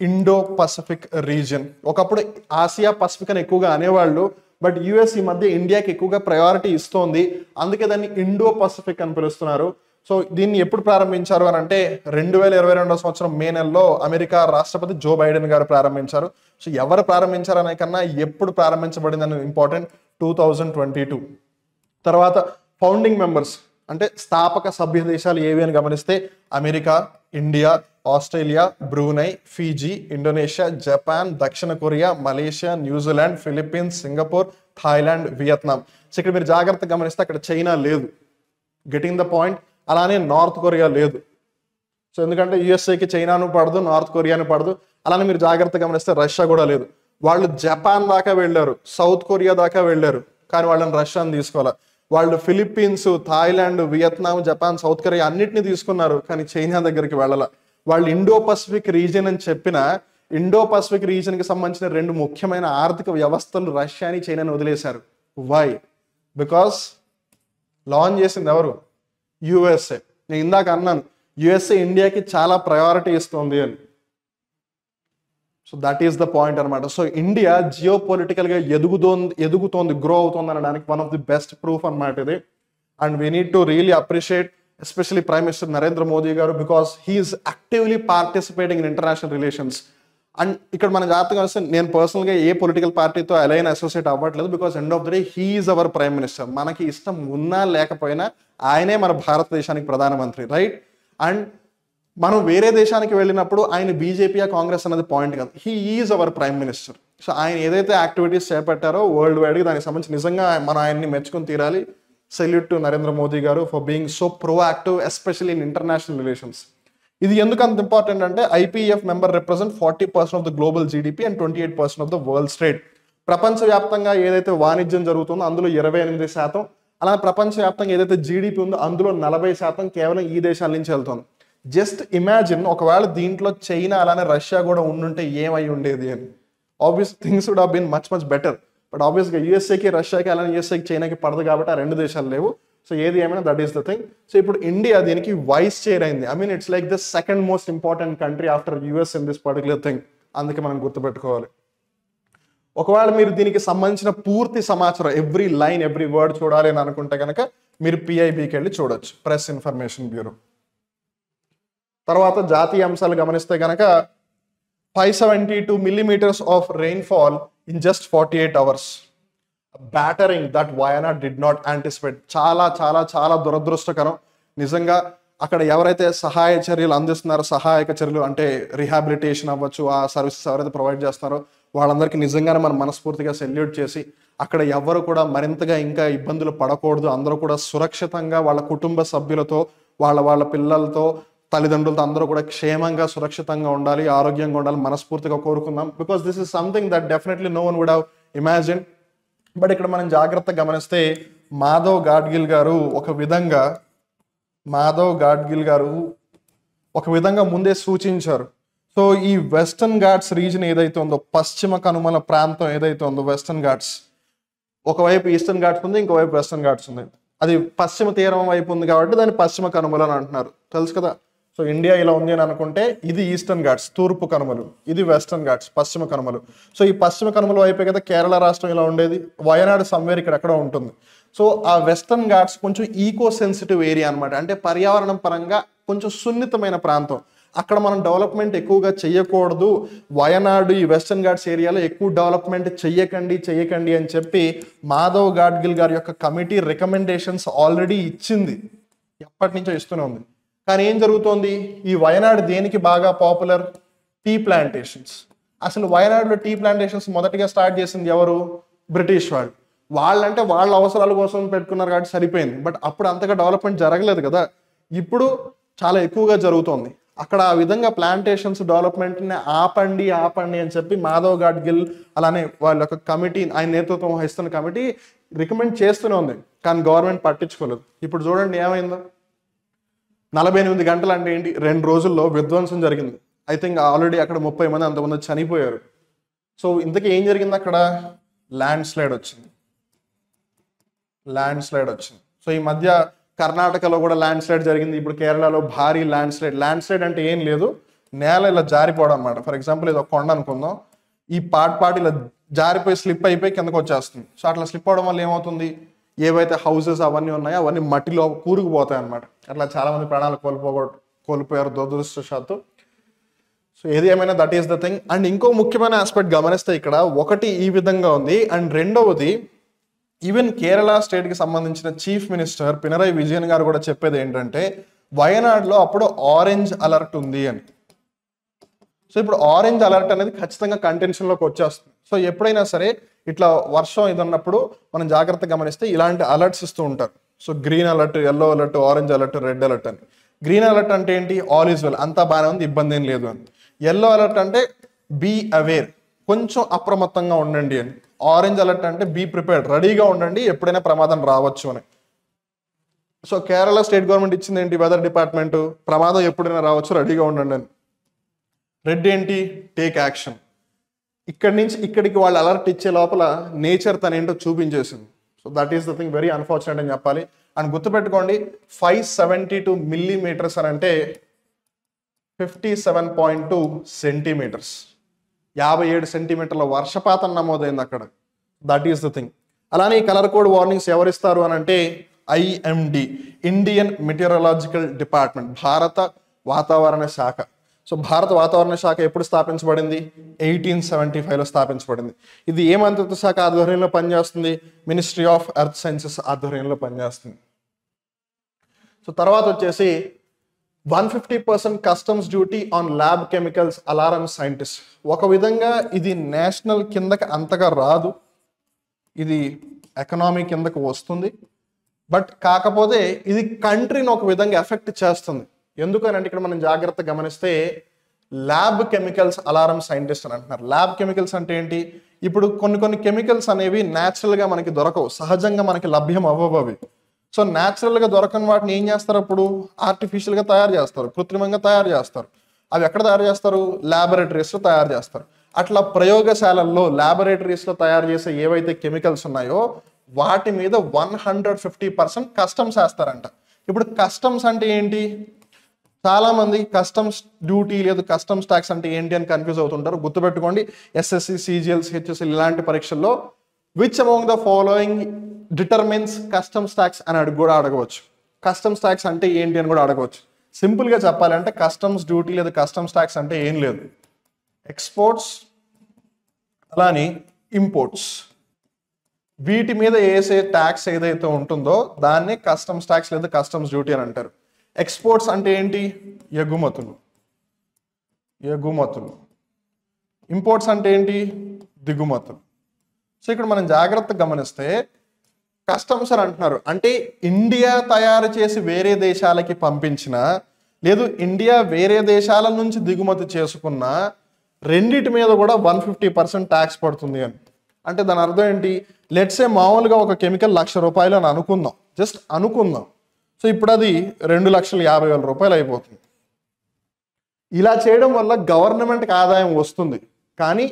Indo Pacific region. ఒకప్పుడు ఆసియా పసిఫిక్ అని ఎక్కువగా అనేవాళ్ళు, but US ఈ మధ్య ఇండియాకి ఎక్కువగా priority ఇస్తోంది, అందుకే దాన్ని ఇండో పసిఫిక్ అని పిలుస్తున్నారు. సో దీన్ని ఎప్పుడు ప్రారంభించారు అని అంటే 2022 సంవత్సరం మే నెలలో అమెరికా రాష్ట్రపతి జో బైడెన్ గారు ప్రారంభించారు. సో ఎవరు ప్రారంభించారు అనే కన్నా ఎప్పుడు ప్రారంభించబడింది అని ఇంపార్టెంట్, 2022. తర్వాత ఫౌండింగ్ మెంబర్స్ అంటే స్థాపక సభ్య దేశాలు ఏవి అని గమనిస్తే America, India, Australia, Brunei, Fiji, Indonesia, Japan, దక్షిణ Korea, Malaysia, New Zealand, Philippines, Singapore, Thailand, Vietnam. So ఇక్కడ మీరు జాగ్రత్తగా గమనిస్తే అక్కడ చైనా లేదు, గెటింగ్ ద పాయింట్. అలానే నార్త్ కొరియా లేదు. సో ఎందుకంటే యుఎస్ఏకి చైనాను పడదు, నార్త్ కొరియాను పడదు. అలానే మీరు జాగ్రత్తగా గమనిస్తే రష్యా కూడా లేదు. వాళ్ళు జపాన్ దాకా వెళ్ళారు, సౌత్ కొరియా దాకా వెళ్ళారు, కానీ వాళ్ళని రష్యాని తీసుకోవాలి. వాళ్ళు Philippines, Thailand, Vietnam, Japan, south Korea అన్నిటిని తీసుకున్నారు, కానీ చైనా దగ్గరికి వెళ్ళాల. వాళ్ళు ఇండో పసిఫిక్ రీజియన్ అని చెప్పిన ఇండో పసిఫిక్ రీజియన్కి సంబంధించిన 2 ముఖ్యమైన ఆర్థిక వ్యవస్థలు రష్యాని, చైనాని వదిలేశారు. వై? బికాస్ లాంచ్ చేసింది ఎవరు? యుఎస్ఏ. నేను ఇందాక అన్నాను యుఎస్ఏ ఇండియాకి చాలా ప్రయారిటీ ఇస్తుంది అని. So that is the point అనమాట. సో ఇండియా జియో పొలిటికల్గా ఎదుగుతోంది, గ్రో అవుతుంది అనడానికి one of the best proof అనమాట ఇది. And we need to really appreciate especially prime minister Narendra Modi గారు, because he is actively participating in international relations. And ఇక్కడ మనం జాగ్రత్తగా వస్తే నేను పర్సనల్గా ఏ పొలిటికల్ పార్టీతో అలైన్ అసోసియేట్ అవ్వట్లేదు, because end of the day he is our prime minister. మనకి ఇష్టం ఉన్నా లేకపోయినా ఆయనే మన భారతదేశానికి ప్రధానమంత్రి, రైట్? అండ్ మనం వేరే దేశానికి వెళ్ళినప్పుడు ఆయన బీజేపీ కాంగ్రెస్ అన్నది పాయింట్ కాదు, he is our prime minister. So ఆయన ఏదైతే యాక్టివిటీస్ చేపట్టారో వరల్డ్ వైడ్గా దానికి సంబంధించి నిజంగా మనం ఆయన్ని మెచ్చుకొని తీరాలి. సెల్యూట్ టు నరేంద్ర మోదీ గారు for being so proactive especially in international relations. ఇది ఎందుకు అంత ఇంపార్టెంట్ అంటే IPF member represent 40% of the global GDP and 28% of the world trade. ప్రపంచవ్యాప్తంగా ఏదైతే వాణిజ్యం జరుగుతుందో అందులో 28%, అలా ప్రపంచవ్యాప్తంగా ఏదైతే జీడిపి ఉందో అందులో 40% కేవలం ఈ దేశాల నుంచి వెళ్తుంది. జస్ట్ ఇమాజిన్ ఒకవేళ దీంట్లో చైనా అలానే రష్యా కూడా ఉండుంటే ఏమై ఉండేది అని. Obvious things would have been much better. But ఆబ్వియస్గా యూఎస్ఏకి, రష్యాకి, అలానే యూఎస్ఏకి, చైనాకి పడదు కాబట్టి ఆ 2 దేశాలు లేవు. సో ఏది ఏమైనా that is the thing. So ఇప్పుడు ఇండియా దీనికి వైస్ చైర్ అయింది. I mean it's like the second most important country after US in this particular thing. అందుకే మనం గుర్తుపెట్టుకోవాలి. ఒకవేళ మీరు దీనికి సంబంధించిన పూర్తి సమాచారం ఎవ్రీ లైన్ ఎవ్రీ వర్డ్ చూడాలి అని అనుకుంటే కనుక మీరు పిఐబికి వెళ్ళి చూడొచ్చు, ప్రెస్ ఇన్ఫర్మేషన్ బ్యూరో. తర్వాత జాతీయ అంశాలు గమనిస్తే కనుక 572 millimeters of rainfall in just 48 hours. Battering that Wayanad did not anticipate. చాలా చాలా చాలా దురదృష్టకరం నిజంగా. అక్కడ ఎవరైతే సహాయ చర్యలు అందిస్తున్నారో, సహాయక చర్యలు అంటే రిహాబిలిటేషన్ అవ్వచ్చు, ఆ సర్వీసెస్ ఎవరైతే ప్రొవైడ్ చేస్తున్నారో వాళ్ళందరికీ నిజంగానే మనం మనస్ఫూర్తిగా సెల్యూట్ చేసి, అక్కడ ఎవరు కూడా మరింతగా ఇంకా ఇబ్బందులు పడకూడదు, అందరూ కూడా సురక్షితంగా వాళ్ళ కుటుంబ సభ్యులతో, వాళ్ళ పిల్లలతో, తల్లిదండ్రులతో అందరూ కూడా క్షేమంగా సురక్షితంగా ఉండాలి, ఆరోగ్యంగా ఉండాలి మనస్ఫూర్తిగా కోరుకుందాం. Because this is something that definitely no one would have imagine. But ఇక్కడ మనం జాగ్రత్తగా గమనిస్తే మాధవ్ గాడ్గిల్ గారు ఒక విధంగా ముందే సూచించారు. సో ఈ వెస్టర్న్ ఘాట్స్ రీజన్ ఏదైతే ఉందో, పశ్చిమ కనుమల ప్రాంతం ఏదైతే ఉందో వెస్టర్న్ ఘాట్స్, ఒకవైపు ఈస్టర్న్ ఘాట్స్ ఉంది, ఇంకోవైపు వెస్టర్న్ ఘాట్స్ ఉంది. అది పశ్చిమ తీరం వైపు ఉంది కాబట్టి దాన్ని పశ్చిమ కనుమలు అని అంటున్నారు, తెలుసు కదా. సో ఇండియా ఇలా ఉంది అని అనుకుంటే ఇది ఈస్టర్న్ ఘాట్స్ తూర్పు కనుమలు, ఇది వెస్టర్న్ ఘాట్స్ పశ్చిమ కనుమలు. సో ఈ పశ్చిమ కనుమల వైపే కదా కేరళ రాష్ట్రం ఇలా ఉండేది, వయనాడు సమ్వేర్ ఇక్కడ ఉంటుంది. సో ఆ వెస్టర్న్ ఘాట్స్ కొంచెం ఈకో సెన్సిటివ్ ఏరియా అనమాట, అంటే పర్యావరణం పరంగా కొంచెం సున్నితమైన ప్రాంతం. అక్కడ మనం డెవలప్మెంట్ ఎక్కువగా చెయ్యకూడదు, వయనాడు ఈ వెస్టర్న్ ఘాట్స్ ఏరియాలో ఎక్కువ డెవలప్మెంట్ చెయ్యకండి అని చెప్పి మాధవ్ గాడ్గిల్ గారి యొక్క కమిటీ రికమెండేషన్స్ ఆల్రెడీ ఇచ్చింది, ఎప్పటి నుంచో ఇస్తూనే ఉంది. కానీ ఏం జరుగుతోంది, ఈ వయనాడు దేనికి బాగా పాపులర్? Tea plantations. అసలు వయనాడులో టీ ప్లాంటేషన్స్ మొదటిగా స్టార్ట్ చేసింది ఎవరు? బ్రిటిష్ వాళ్ళు. వాళ్ళంటే వాళ్ళ అవసరాల కోసం పెట్టుకున్నారు కాబట్టి సరిపోయింది. బట్ అప్పుడు అంతగా డెవలప్మెంట్ జరగలేదు కదా, ఇప్పుడు చాలా ఎక్కువగా జరుగుతోంది. అక్కడ ఆ విధంగా ప్లాంటేషన్స్ డెవలప్మెంట్ని ఆపండి అని చెప్పి మాధవ్ గాడ్గిల్ అలానే వాళ్ళ యొక్క కమిటీ, ఆయన నేతృత్వం వహిస్తున్న కమిటీ రికమెండ్ చేస్తూనే ఉంది, కానీ గవర్నమెంట్ పట్టించుకోలేదు. ఇప్పుడు చూడండి ఏమైందో. 48 గంటలు అంటే ఏంటి, 2 రోజుల్లో విధ్వంసం జరిగింది. ఐ థింక్ ఆల్రెడీ అక్కడ 30 మంది అంతమంది చనిపోయారు. సో ఇంతకీ ఏం జరిగింది అక్కడ? ల్యాండ్ స్లైడ్ వచ్చింది. సో ఈ మధ్య కర్ణాటకలో కూడా ల్యాండ్ స్లైడ్ జరిగింది, ఇప్పుడు కేరళలో భారీ ల్యాండ్ స్లైడ్ అంటే ఏం లేదు, నేల ఇలా జారిపోవడం అనమాట. ఫర్ ఎగ్జాంపుల్ ఇది ఒక కొండ అనుకుందాం, ఈ పార్ట్ ఇలా జారిపోయి స్లిప్ అయిపోయి కిందకు వచ్చేస్తుంది. సో అట్లా స్లిప్ అవడం వల్ల ఏమవుతుంది, ఏవైతే హౌసెస్ అవన్నీ ఉన్నాయో అవన్నీ మట్టిలో కూరుకుపోతాయి అనమాట. అట్లా చాలా మంది ప్రాణాలు కోల్పోయారు దురదృష్టవశాత్తు. సో ఏది ఏమైనా that is the thing. And ఇంకో ముఖ్యమైన ఆస్పెక్ట్ గమనిస్తే ఇక్కడ ఒకటి ఈ విధంగా ఉంది, అండ్ రెండవది ఈవెన్ కేరళ స్టేట్కి సంబంధించిన చీఫ్ మినిస్టర్ పినరయ్ విజయన్ గారు కూడా చెప్పేది ఏంటంటే వయనాడులో అప్పుడు ఆరెంజ్ అలర్ట్ ఉంది అని. సో ఇప్పుడు ఆరెంజ్ అలర్ట్ అనేది ఖచ్చితంగా కంటెన్షన్లోకి వచ్చేస్తుంది. సో ఎప్పుడైనా సరే ఇట్లా వర్షం ఇది ఉన్నప్పుడు మనం జాగ్రత్తగా గమనిస్తే ఇలాంటి అలర్ట్స్ ఇస్తూ ఉంటారు. So green alert, yellow alert, orange alert, red alert అని. గ్రీన్ అలర్ట్ అంటే ఏంటి, ఆల్ ఈజ్ వెల్, అంతా బాగానే ఉంది, ఇబ్బంది ఏం లేదు అని. ఎల్లో అలర్ట్ అంటే బీ అవేర్, కొంచెం అప్రమత్తంగా ఉండండి అని. ఆరెంజ్ అలర్ట్ అంటే బీ ప్రిపేర్డ్, రెడీగా ఉండండి, ఎప్పుడైనా ప్రమాదం రావచ్చు అని. సో కేరళ స్టేట్ గవర్నమెంట్ ఇచ్చింది ఏంటి, వెదర్ డిపార్ట్మెంట్, ప్రమాదం ఎప్పుడైనా రావచ్చు, రెడీగా ఉండండి అని. రెడ్ ఏంటి, టేక్ యాక్షన్. ఇక్కడి నుంచి ఇక్కడికి వాళ్ళు అలర్ట్ ఇచ్చే లోపల నేచర్ తనేంటో చూపించేసింది. So that is the thing, very unfortunate అని చెప్పాలి. అండ్ గుర్తుపెట్టుకోండి 572 మిల్లీమీటర్స్ అని అంటే 57.2 సెంటీమీటర్స్, 57 సెంటీమీటర్ల వర్షపాతం నమోదైంది అక్కడ. That is the thing. అలానే ఈ కలర్ కోడ్ వార్నింగ్స్ ఎవరిస్తారు అని అంటే ఐఎండి, ఇండియన్ మెటీరియలాజికల్ డిపార్ట్మెంట్, భారత వాతావరణ శాఖ. సో భారత వాతావరణ శాఖ ఎప్పుడు స్థాపించబడింది, 1875లో స్థాపించబడింది. ఇది ఏ మంత్రిత్వ శాఖ ఆధ్వర్యంలో పనిచేస్తుంది, మినిస్ట్రీ ఆఫ్ ఎర్త్ సైన్సెస్ ఆధ్వర్యంలో పనిచేస్తుంది. సో తర్వాత వచ్చేసి 150% customs duty on lab chemicals alarm scientist. ఒక విధంగా ఇది నేషనల్ కిందకి అంతగా రాదు, ఇది ఎకనామీ కిందకు వస్తుంది. బట్ కాకపోతే ఇది కంట్రీని ఒక విధంగా ఎఫెక్ట్ చేస్తుంది. ఎందుకనంటే ఇక్కడ మనం జాగ్రత్తగా గమనిస్తే ల్యాబ్ కెమికల్స్ అలారం సైంటిస్ట్ అని అంటున్నారు. ల్యాబ్ కెమికల్స్ అంటే ఏంటి, ఇప్పుడు కొన్ని కెమికల్స్ అనేవి న్యాచురల్గా మనకి దొరకవు, సహజంగా మనకి లభ్యం అవ్వవు అవి. సో న్యాచురల్గా దొరకని వాటిని ఏం చేస్తారు, అప్పుడు ఆర్టిఫిషియల్గా తయారు చేస్తారు, కృత్రిమంగా తయారు చేస్తారు. అవి ఎక్కడ తయారు చేస్తారు, ల్యాబొరేటరీస్లో తయారు చేస్తారు. అట్లా ప్రయోగశాలల్లో ల్యాబొరేటరీస్లో తయారు చేసే ఏవైతే కెమికల్స్ ఉన్నాయో వాటి మీద 150% కస్టమ్స్ వేస్తారంట. ఇప్పుడు కస్టమ్స్ అంటే ఏంటి, చాలా మంది కస్టమ్స్ డ్యూటీ లేదు కస్టమ్స్ ట్యాక్స్ అంటే ఏంటి అని కన్ఫ్యూజ్ అవుతుంటారు. గుర్తుపెట్టుకోండి, ఎస్ఎస్సి, సిజిఎల్స్, హెచ్ఎస్ఎల్ ఇలాంటి పరీక్షల్లో which among the following determines customs tax అని కూడా అడగవచ్చు. కస్టమ్స్ ట్యాక్స్ అంటే ఏంటి అని కూడా అడగవచ్చు. సింపుల్గా చెప్పాలంటే కస్టమ్స్ డ్యూటీ లేదా కస్టమ్స్ ట్యాక్స్ అంటే ఏం లేదు, ఎక్స్పోర్ట్స్ అలానే ఇంపోర్ట్స్ వీటి మీద వేసే ట్యాక్స్ ఏదైతే ఉంటుందో దాన్ని కస్టమ్స్ ట్యాక్స్ లేదా కస్టమ్స్ డ్యూటీ అని అంటారు. ఎక్స్పోర్ట్స్ అంటే ఏంటి, ఎగుమతులు. ఇంపోర్ట్స్ అంటే ఏంటి, దిగుమతులు. సో ఇక్కడ మనం జాగ్రత్తగా గమనిస్తే కస్టమ్స్ అని అంటున్నారు అంటే ఇండియా తయారు చేసి వేరే దేశాలకి పంపించిన, లేదు ఇండియా వేరే దేశాల నుంచి దిగుమతి చేసుకున్న రెండిటి మీద కూడా 150% ట్యాక్స్ పడుతుంది అని. అంటే దాని అర్థం ఏంటి, లెట్సే మామూలుగా ఒక కెమికల్ ₹1,00,000 అని అనుకుందాం, జస్ట్ అనుకుందాం. సో ఇప్పుడు అది ₹2,50,000 అయిపోతుంది. ఇలా చేయడం వల్ల గవర్నమెంట్కి ఆదాయం వస్తుంది, కానీ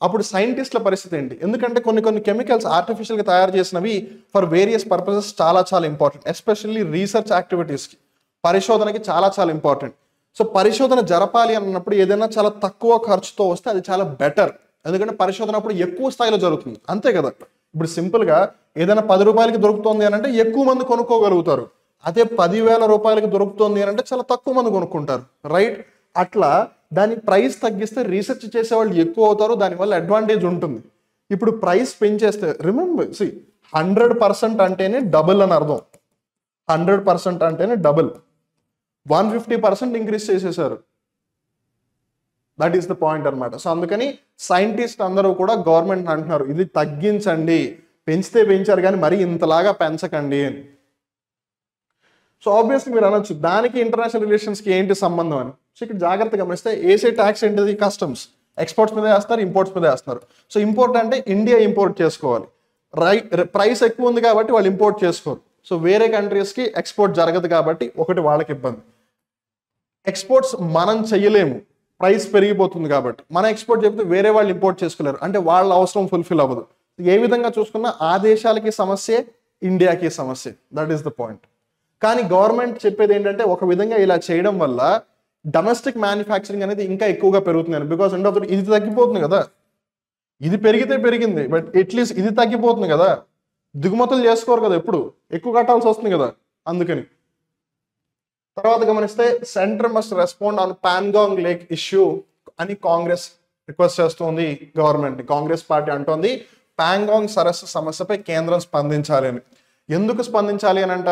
అప్పుడు సైంటిస్టుల పరిస్థితి ఏంటి, ఎందుకంటే కొన్ని కెమికల్స్ ఆర్టిఫిషియల్గా తయారు చేసినవి ఫర్ వేరియస్ పర్పసెస్ చాలా ఇంపార్టెంట్, ఎస్పెషల్లీ రీసెర్చ్ యాక్టివిటీస్కి, పరిశోధనకి చాలా ఇంపార్టెంట్. సో పరిశోధన జరపాలి అన్నప్పుడు ఏదైనా చాలా తక్కువ ఖర్చుతో వస్తే అది చాలా బెటర్, ఎందుకంటే పరిశోధన అప్పుడు ఎక్కువ స్థాయిలో జరుగుతుంది, అంతే కదా. ఇప్పుడు సింపుల్గా ఏదైనా ₹10 దొరుకుతుంది అని అంటే ఎక్కువ మంది కొనుక్కోగలుగుతారు, అదే ₹10,000 దొరుకుతుంది అని అంటే చాలా తక్కువ మంది కొనుక్కుంటారు, రైట్. అట్లా దాని ప్రైస్ తగ్గిస్తే రీసెర్చ్ చేసే వాళ్ళు ఎక్కువ అవుతారు, దానివల్ల అడ్వాంటేజ్ ఉంటుంది. ఇప్పుడు ప్రైస్ పెంచేస్తే రిమెంబర్ 100% అంటేనే డబుల్ అని అర్థం, 100% అంటేనే డబుల్, 150% ఇంక్రీజ్ చేసేసారు. దట్ ఈస్ ద పాయింట్ అనమాట. సో అందుకని సైంటిస్ట్ అందరూ కూడా గవర్నమెంట్ అంటున్నారు ఇది తగ్గించండి, పెంచితే పెంచారు కానీ మరీ ఇంతలాగా పెంచకండి అని. సో ఆబ్వియస్లీ మీరు అనొచ్చు దానికి ఇంటర్నేషనల్ రిలేషన్స్కి ఏంటి సంబంధం అని. సో ఇక్కడ జాగ్రత్తగా గమనిస్తే వేసే ట్యాక్స్ ఏంటిది? కస్టమ్స్. ఎక్స్పోర్ట్స్ మీద వేస్తారు, ఇంపోర్ట్స్ మీద వేస్తున్నారు. సో ఇంపోర్ట్ అంటే ఇండియా ఇంపోర్ట్ చేసుకోవాలి, ప్రైస్ ఎక్కువ ఉంది కాబట్టి వాళ్ళు ఇంపోర్ట్ చేసుకోరు. సో వేరే కంట్రీస్కి ఎక్స్పోర్ట్ జరగదు కాబట్టి ఒకటి వాళ్ళకి ఇబ్బంది. ఎక్స్పోర్ట్స్ మనం చెయ్యలేము, ప్రైస్ పెరిగిపోతుంది కాబట్టి. మన ఎక్స్పోర్ట్ చెప్తే వేరే వాళ్ళు ఇంపోర్ట్ చేసుకోలేరు, అంటే వాళ్ళ అవసరం ఫుల్ఫిల్ అవ్వదు. ఏ విధంగా చూసుకున్నా ఆ దేశాలకి సమస్యే, ఇండియాకి సమస్య. That is the point. కానీ గవర్నమెంట్ చెప్పేది ఏంటంటే ఒక విధంగా ఇలా చేయడం వల్ల డొమెస్టిక్ మ్యానుఫ్యాక్చరింగ్ అనేది ఇంకా ఎక్కువగా పెరుగుతుంది. బికాస్ ఎండ్ ఆఫ్ ద ఇది తగ్గిపోతుంది కదా, ఇది పెరిగితే పెరిగింది, బట్ అట్లీస్ట్ ఇది తగ్గిపోతుంది కదా. దిగుమతులు చేసుకోరు కదా, ఎప్పుడు ఎక్కువ కట్టాల్సి వస్తుంది కదా, అందుకని. తర్వాత గమనిస్తే centre must respond on Pangong lake issue అని కాంగ్రెస్ రిక్వెస్ట్ చేస్తుంది గవర్నమెంట్. కాంగ్రెస్ పార్టీ అంటోంది పాంగాంగ్ సరస్సు సమస్యపై కేంద్రం స్పందించాలి అని. ఎందుకు స్పందించాలి అని అంట?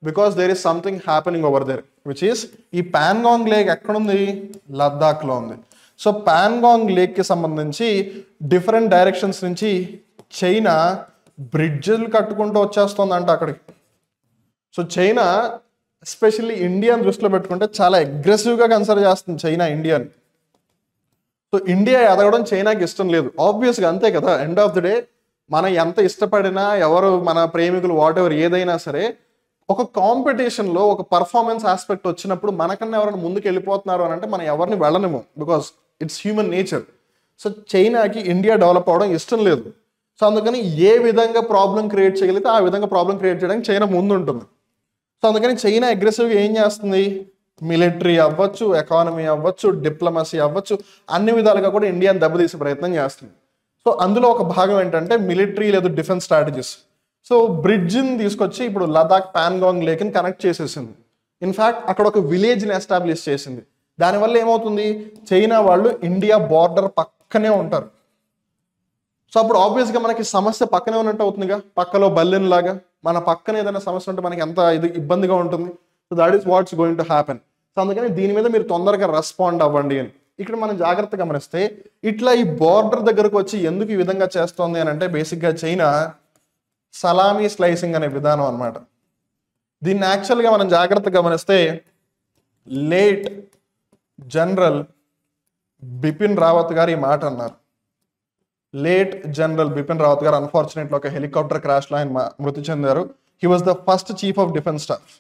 Because there is something happening over there, which is ఈ పాన్గాంగ్ లేక్ ఎక్కడుంది? లద్దాఖ్లో ఉంది. సో పాన్గాంగ్ లేక్కి సంబంధించి డిఫరెంట్ డైరెక్షన్స్ నుంచి చైనా బ్రిడ్జిలు కట్టుకుంటూ వచ్చేస్తుందంట అక్కడికి. సో చైనా ఎస్పెషల్లీ ఇండియాని దృష్టిలో పెట్టుకుంటే చాలా అగ్రెసివ్గా కన్సిడర్ చేస్తుంది చైనా ఇండియాని. సో ఇండియా ఎదగడం చైనాకి ఇష్టం లేదు, ఆబ్వియస్గా, అంతే కదా. ఎండ్ ఆఫ్ ది డే మనం ఎంత ఇష్టపడినా, ఎవరు మన ప్రేమికులు వాట్ ఎవర్ ఏదైనా సరే, ఒక కాంపిటీషన్లో ఒక పర్ఫార్మెన్స్ ఆస్పెక్ట్ వచ్చినప్పుడు మనకన్నా ఎవరైనా ముందుకు వెళ్ళిపోతున్నారు అని అంటే మనం ఎవరిని వెళ్ళలేము, because it's human nature. So చైనాకి ఇండియా డెవలప్ అవడం ఇష్టం లేదు. సో అందుకని ఏ విధంగా ప్రాబ్లం క్రియేట్ చేయగలిగితే ఆ విధంగా ప్రాబ్లం క్రియేట్ చేయడానికి చైనా ముందు ఉంటుంది. సో అందుకని చైనా అగ్రెసివ్గా ఏం చేస్తుంది? మిలిటరీ అవ్వచ్చు, ఎకానమీ అవ్వచ్చు, డిప్లొమసీ అవ్వచ్చు, అన్ని విధాలుగా కూడా ఇండియాని దెబ్బతీసే ప్రయత్నం చేస్తుంది. సో అందులో ఒక భాగం ఏంటంటే మిలిటరీ లేదా డిఫెన్స్ స్ట్రాటజీస్. సో బ్రిడ్జిని తీసుకొచ్చి ఇప్పుడు లదాఖ్ పాన్గాంగ్ లేక్ని కనెక్ట్ చేసేసింది. ఇన్ఫ్యాక్ట్ అక్కడ ఒక విలేజ్ని ఎస్టాబ్లిష్ చేసింది. దానివల్ల ఏమవుతుంది? చైనా వాళ్ళు ఇండియా బార్డర్ పక్కనే ఉంటారు. సో అప్పుడు ఆబ్వియస్గా మనకి సమస్య పక్కనే ఉన్నట్టు అవుతుందిగా, పక్కలో బల్లెన్ లాగా. మన పక్కన ఏదైనా సమస్య ఉంటే మనకి ఎంత ఇబ్బందిగా ఉంటుంది. So that is what's going to happen. So అందుకని దీని మీద మీరు తొందరగా రెస్పాండ్ అవ్వండి అని. ఇక్కడ మనం జాగ్రత్తగా గమనిస్తే ఇట్లా ఈ బార్డర్ దగ్గరకు వచ్చి ఎందుకు ఈ విధంగా చేస్తోంది అని అంటే బేసిక్గా చైనా సలామీ స్లైసింగ్ అనే విధానం అనమాట. దీన్ని యాక్చువల్గా మనం జాగ్రత్తగా గమనిస్తే లేట్ జనరల్ బిపిన్ రావత్ గారు ఈ మాట అన్నారు. లేట్ జనరల్ బిపిన్ రావత్ గారు అన్ఫార్చునేట్లీ ఒక హెలికాప్టర్ క్రాష్లో ఆయన మృతి చెందారు. He was the first chief of defence staff.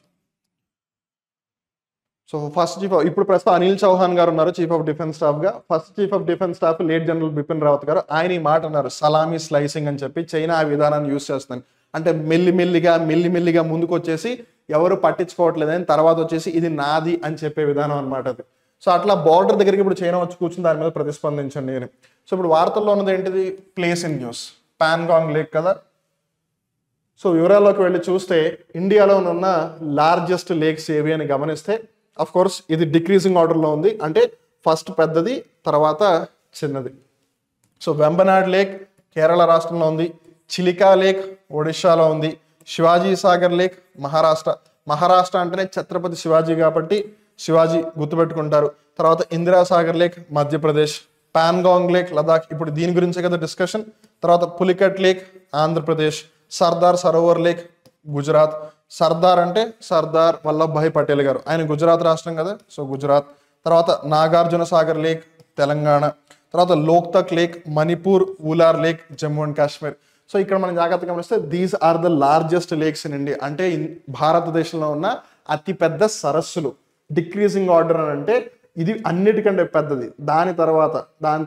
So first chief, ఇప్పుడు ప్రస్తుతం అనిల్ చౌహాన్ గారు ఉన్నారు చీఫ్ ఆఫ్ డిఫెన్స్ స్టాఫ్ గా. First chief of defence staff late general Bipin Rawat గారు. ఆయన ఈ మాట అన్నారు, సలామీ స్లైసింగ్ అని చెప్పి. చైనా ఆ విధానాన్ని యూజ్ చేస్తుంది. అంటే మెల్లిమెల్లిగా ముందుకు వచ్చేసి ఎవరు పట్టించుకోవట్లేదని, తర్వాత వచ్చేసి ఇది నాది అని చెప్పే విధానం అనమాట అది. సో అట్లా బార్డర్ దగ్గరికి ఇప్పుడు చైనా వచ్చి కూర్చుని దాని మీద ప్రతిస్పందించండి అని. సో ఇప్పుడు వార్తల్లో ఉన్నది ఏంటిది? ప్లేస్ ఇన్ న్యూస్, పాన్గాంగ్ లేక్ కదా. సో వివరాల్లోకి వెళ్ళి చూస్తే ఇండియాలో ఉన్న లార్జెస్ట్ లేక్స్ ఏవి అని గమనిస్తే అఫ్ కోర్స్ ఇది డిక్రీజింగ్ ఆర్డర్లో ఉంది. అంటే ఫస్ట్ పెద్దది, తర్వాత చిన్నది. సో వెంబనాడ్ లేక్ కేరళ రాష్ట్రంలో ఉంది, చిలికా లేక్ ఒడిశాలో ఉంది, శివాజీ సాగర్ లేక్ మహారాష్ట్ర అంటేనే ఛత్రపతి శివాజీ కాబట్టి శివాజీ గుర్తుపెట్టుకుంటారు. తర్వాత ఇందిరా సాగర్ లేక్ మధ్యప్రదేశ్, పాన్గాంగ్ లేక్ లదాఖ్, ఇప్పుడు దీని గురించే కదా డిస్కషన్. తర్వాత పులికట్ లేక్ ఆంధ్రప్రదేశ్, సర్దార్ సరోవర్ లేక్ గుజరాత్. సర్దార్ అంటే సర్దార్ వల్లభాయ్ పటేల్ గారు, ఆయన గుజరాత్ రాష్ట్రం కదా, సో గుజరాత్. తర్వాత నాగార్జున సాగర్ లేక్ తెలంగాణ. తర్వాత Loktak lake Manipur, Wular lake Jammu and Kashmir. So ఇక్కడ మనం జాగ్రత్తగా గమనిస్తే these are the largest lakes in India. అంటే భారతదేశంలో ఉన్న అతిపెద్ద సరస్సులు. డిక్రీజింగ్ ఆర్డర్ అని అంటే ఇది అన్నిటికంటే పెద్దది. దాని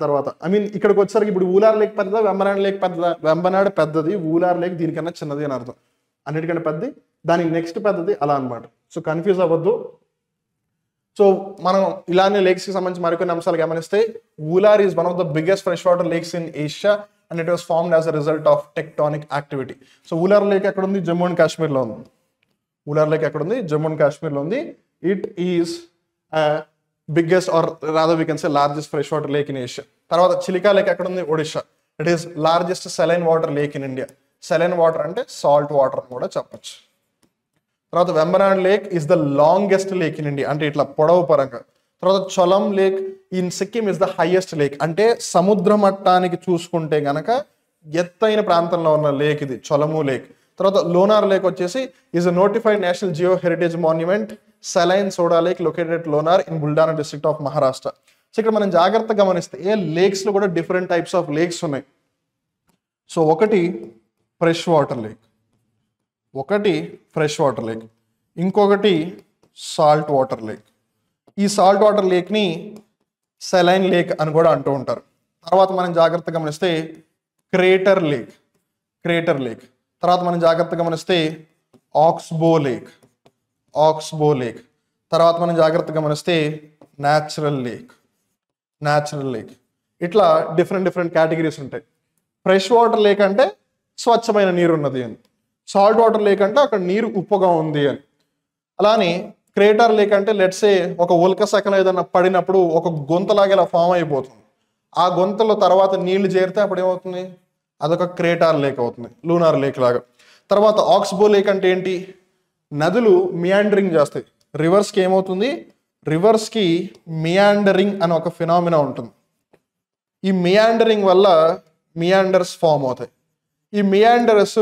తర్వాత ఐ మీన్ ఇక్కడికి వచ్చేసరికి ఇప్పుడు ఊలార్ లేక్ పెద్దదా, వెంబనాడ్ లేక్ పెద్దదా? వెంబనాడ్ పెద్దది, ఊలార్ లేక్ దీనికన్నా చిన్నది అని అర్థం. అన్నిటికంటే పెద్దది, దానికి నెక్స్ట్ పెద్దది, అలా అనమాట. సో కన్ఫ్యూజ్ అవ్వద్దు. సో మనం ఇలానే లేక్స్కి సంబంధించి మరికొన్ని అంశాలు గమనిస్తే Wular is one of the biggest fresh water lakes in Asia and it was formed as a result of tectonic activity. So Wular lake ఎక్కడ ఉంది? జమ్మూ అండ్ కాశ్మీర్లో ఉంది. ఊలార్ లేక్ ఎక్కడ ఉంది? జమ్మూ అండ్ కాశ్మీర్లో ఉంది. It is biggest or rather we can say largest fresh water lake in Asia. తర్వాత Chilika lake ఎక్కడ ఉంది? Odisha. It is largest saline water lake in India. Saline water అంటే సాల్ట్ వాటర్ అని కూడా చెప్పచ్చు. తర్వాత Vembanad lake is the longest lake in India, అంటే ఇట్లా పొడవు పరంగా. తర్వాత Cholamu lake in Sikkim is the highest lake, అంటే సముద్ర మట్టానికి చూసుకుంటే గనక ఎత్తైన ప్రాంతంలో ఉన్న లేక్ ఇది, చొలము లేక్. తర్వాత లోనార్ లేక్ వచ్చేసి is a notified national Jio heritage monument saline soda lake located lunar in Buldhana district of Maharashtra. So ఇక్కడ మనం జాగ్రత్తగా గమనిస్తే లేక్స్లో కూడా డిఫరెంట్ టైప్స్ ఆఫ్ లేక్స్ ఉన్నాయి. సో ఒకటి ఫ్రెష్ వాటర్ లేక్, ఇంకొకటి సాల్ట్ వాటర్ లేక్. ఈ సాల్ట్ వాటర్ లేక్ని సెలైన్ లేక్ అని కూడా అంటూ ఉంటారు. తర్వాత మనం జాగ్రత్తగా గమనిస్తే క్రేటర్ లేక్, తర్వాత మనం జాగ్రత్తగా గమనిస్తే ఆక్స్బో లేక్, తర్వాత మనం జాగ్రత్తగా గమనిస్తే న్యాచురల్ లేక్. ఇట్లా డిఫరెంట్ కేటగిరీస్ ఉంటాయి. ఫ్రెష్ వాటర్ లేక్ అంటే స్వచ్ఛమైన నీరు ఉన్నది అని, సాల్ట్ వాటర్ లేక్ అంటే అక్కడ నీరు ఉప్పుగా ఉంది అని. అలానే క్రేటర్ లేక్ అంటే లెట్సే ఒక ఉల్క శాఖలో ఏదైనా పడినప్పుడు ఒక గొంతలాగా ఇలా ఫామ్ అయిపోతుంది. ఆ గొంతలో తర్వాత నీళ్లు చేరితే అప్పుడు ఏమవుతుంది, అదొక క్రేటర్ లేక్ అవుతుంది, లూనార్ లేక్ లాగా. తర్వాత ఆక్స్బో లేక్ అంటే ఏంటి, నదులు మియాండరింగ్ చేస్తాయి. రివర్స్కి ఏమవుతుంది, రివర్స్కి మియాండరింగ్ అని ఒక ఫినామినా ఉంటుంది. ఈ మియాండరింగ్ వల్ల మియాండర్స్ ఫామ్ అవుతాయి. ఈ మియాండర్స్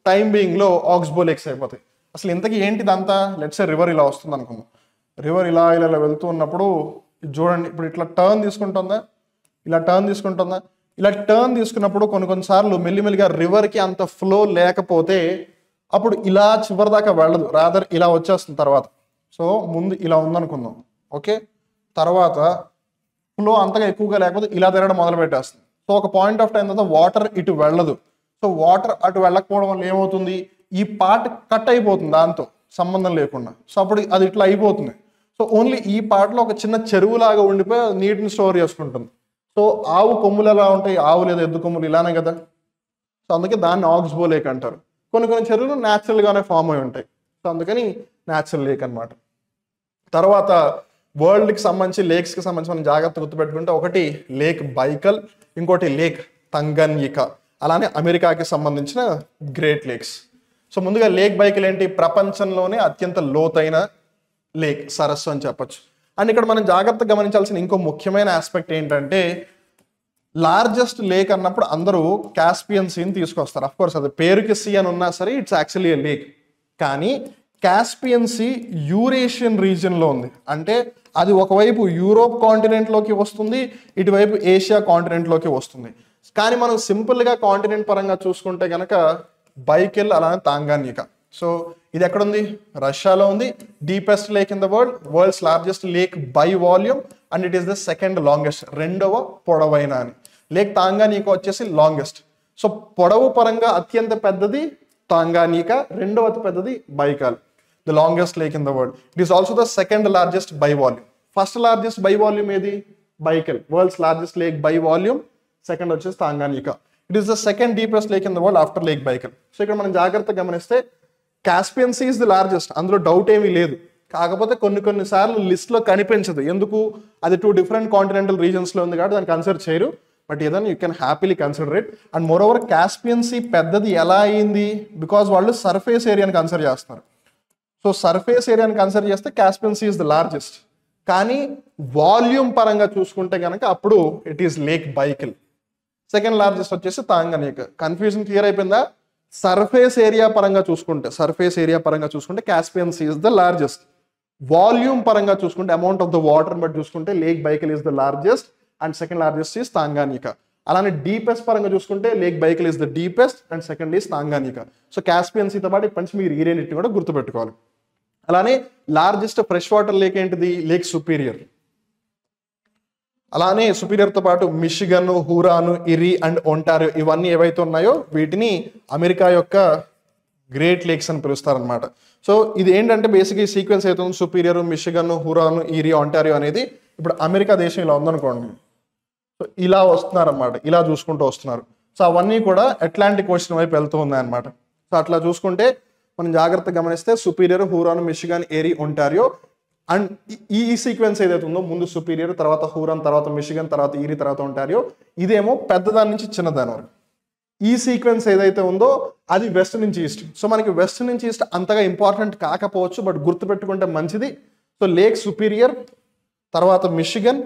టైం బీయింగ్లో ఆక్స్బో లేక్స్ అయిపోతాయి. అసలు ఇంతకీ ఏంటిదంతా, లెట్స్ రివర్ ఇలా వస్తుంది అనుకుందాం. రివర్ ఇలా వెళ్తూ ఉన్నప్పుడు చూడండి, ఇప్పుడు ఇట్లా టర్న్ తీసుకుంటుందా, ఇలా టర్న్ తీసుకున్నప్పుడు కొన్నిసార్లు మెల్లిమెల్లిగా రివర్కి అంత ఫ్లో లేకపోతే అప్పుడు ఇలా చివరి దాకా వెళ్ళదు, రాదర్ ఇలా వచ్చేస్తుంది తర్వాత. సో ముందు ఇలా ఉందనుకుందాం, ఓకే, తర్వాత ఫ్లో అంతగా ఎక్కువగా లేకపోతే ఇలా తిరగడం మొదలు పెట్టేస్తుంది. సో ఒక పాయింట్ ఆఫ్ టైం తర్వాత వాటర్ ఇటు వెళ్ళదు. సో వాటర్ అటు వెళ్ళకపోవడం వల్ల ఏమవుతుంది, ఈ పార్ట్ కట్ అయిపోతుంది దాంతో సంబంధం లేకుండా. సో అప్పుడు అది ఇట్లా అయిపోతుంది. సో ఓన్లీ ఈ పార్ట్లో ఒక చిన్న చెరువులాగా ఉండిపోయి నీటిని స్టోర్ చేసుకుంటుంది. సో ఆవు కొమ్ములు ఎలా ఉంటాయి, ఆవు లేదా ఎద్దు కొమ్ములు ఇలానే కదా. సో అందుకే దాన్ని ఆక్స్బో లేక్ అంటారు. కొన్ని చెరువులు న్యాచురల్గానే ఫామ్ అయి ఉంటాయి. సో అందుకని న్యాచురల్ లేక్ అనమాట. తర్వాత వరల్డ్కి సంబంధించి లేక్స్కి సంబంధించి మనం జాగ్రత్త గుర్తుపెట్టుకుంటే ఒకటి లేక్ బైకల్, ఇంకోటి లేక్ తంగన్యికా, అలానే అమెరికాకి సంబంధించిన గ్రేట్ లేక్స్. సో ముందుగా లేక్ బైకల్ ఏంటి, ప్రపంచంలోనే అత్యంత లోతైన లేక్, సరస్సు అని చెప్పచ్చు. అండ్ ఇక్కడ మనం జాగ్రత్తగా గమనించాల్సిన ఇంకో ముఖ్యమైన ఆస్పెక్ట్ ఏంటంటే లార్జెస్ట్ లేక్ అన్నప్పుడు అందరూ కాస్పియన్ సీని తీసుకొస్తారు. అఫ్ కోర్స్ అది పేరుకి సీ అని ఉన్నా సరే ఇట్స్ యాక్చువల్లీ ఏ లేక్. కానీ కాస్పియన్ సీ యూరేషియన్ రీజియన్లో ఉంది. అంటే అది ఒకవైపు యూరోప్ కాంటినెంట్లోకి వస్తుంది, ఇటువైపు ఏషియా కాంటినెంట్లోకి వస్తుంది. కానీ మనం సింపుల్గా కాంటినెంట్ పరంగా చూసుకుంటే కనుక బైకెల్ అలానే తాంగాన్యికా. సో ఇది ఎక్కడుంది, రష్యాలో ఉంది. Deepest lake in the world's largest lake by volume and it is the second longest, రెండవ పొడవైన అని. లేక్ తాంగాన్యికా వచ్చేసి లాంగెస్ట్. సో పొడవు పరంగా అత్యంత పెద్దది తాంగాన్యికా, రెండవ అతి పెద్దది Baikal, the longest lake in the world. It is also the second largest by volume. First largest by volume ఏది, Baikal, world's largest lake by volume. Second వచ్చేసి Tanganyika. It is the second deepest lake in the world after lake Baikal. So ఇక్కడ మనం జాగ్రత్తగా గమనిస్తే Caspian sea is the largest, అందులో doubt ఏమీ లేదు. కాకపోతే కొన్నిసార్లు లిస్ట్లో కనిపించదు. ఎందుకు, అది 2 డిఫరెంట్ కాంటినెంటల్ రీజన్స్లో ఉంది కాబట్టి దాన్ని కన్సిడర్ చేయరు. బట్ ఏదైనా you can happily consider it. And moreover Caspian sea పెద్దది ఎలా అయింది, బికాజ్ వాళ్ళు సర్ఫేస్ ఏరియాని కన్సిడర్ చేస్తున్నారు. సో సర్ఫేస్ ఏరియాని కన్సిడర్ చేస్తే Caspian sea is the largest. కానీ వాల్యూమ్ పరంగా చూసుకుంటే కనుక అప్పుడు it is lake Baikal. Second largest వచ్చేసి తాంగాన్యికా. కన్ఫ్యూజన్ క్లియర్ అయిపోయిందా? సర్ఫేస్ ఏరియా పరంగా చూసుకుంటే Caspian sea is the largest. Volume పరంగా చూసుకుంటే అమౌంట్ ఆఫ్ ద వాటర్ బట్టి చూసుకుంటే lake Baikal is the largest and second largest is Tanganyika. అలానే deepest పరంగా చూసుకుంటే lake Baikal is the deepest and second is Tanganyika. So Caspian సీతో పాటు ఇప్పటి నుంచి మీరు ఈ రెండింటిని కూడా గుర్తుపెట్టుకోవాలి. అలానే లార్జెస్ట్ ఫ్రెష్ వాటర్ లేక్ ఏంటిది, లేక్ సుపీరియర్. అలానే సుపీరియర్తో పాటు Michigan, Huron, Erie and Ontario ఇవన్నీ ఏవైతే ఉన్నాయో వీటిని అమెరికా యొక్క గ్రేట్ లేక్స్ అని పిలుస్తారనమాట. సో ఇది ఏంటంటే బేసిక్ ఈ సీక్వెన్స్ అయితే ఉంది, సుపీరియర్, మిషిగన్, హూరాను, ఇరీ, ఒంటారియో అనేది. ఇప్పుడు అమెరికా దేశం ఇలా ఉందనుకోండి, సో ఇలా వస్తున్నారన్నమాట, ఇలా చూసుకుంటూ వస్తున్నారు. సో అవన్నీ కూడా అట్లాంటిక్ ఓషన్ వైపు వెళ్తూ ఉన్నాయి అనమాట. సో అట్లా చూసుకుంటే మనం జాగ్రత్తగా గమనిస్తే సుపీరియర్, హూరాను, మిషిగన్, ఎరీ, ఒంటారియో అండ్ ఈ సీక్వెన్స్ ఏదైతే ఉందో ముందు సుపీరియర్, తర్వాత హూరాన్, తర్వాత మిషిగన్, తర్వాత ఈరీ, తర్వాత ఒంటారియో, ఇదేమో పెద్దదాని నుంచి చిన్నదాని వరకు. ఈ సీక్వెన్స్ ఏదైతే ఉందో అది వెస్ట్ నుంచి ఈస్ట్. సో మనకి వెస్ట్ నుంచి ఈస్ట్ అంతగా ఇంపార్టెంట్ కాకపోవచ్చు, బట్ గుర్తుపెట్టుకుంటే మంచిది. సో లేక్ సుపీరియర్, తర్వాత మిషిగన్,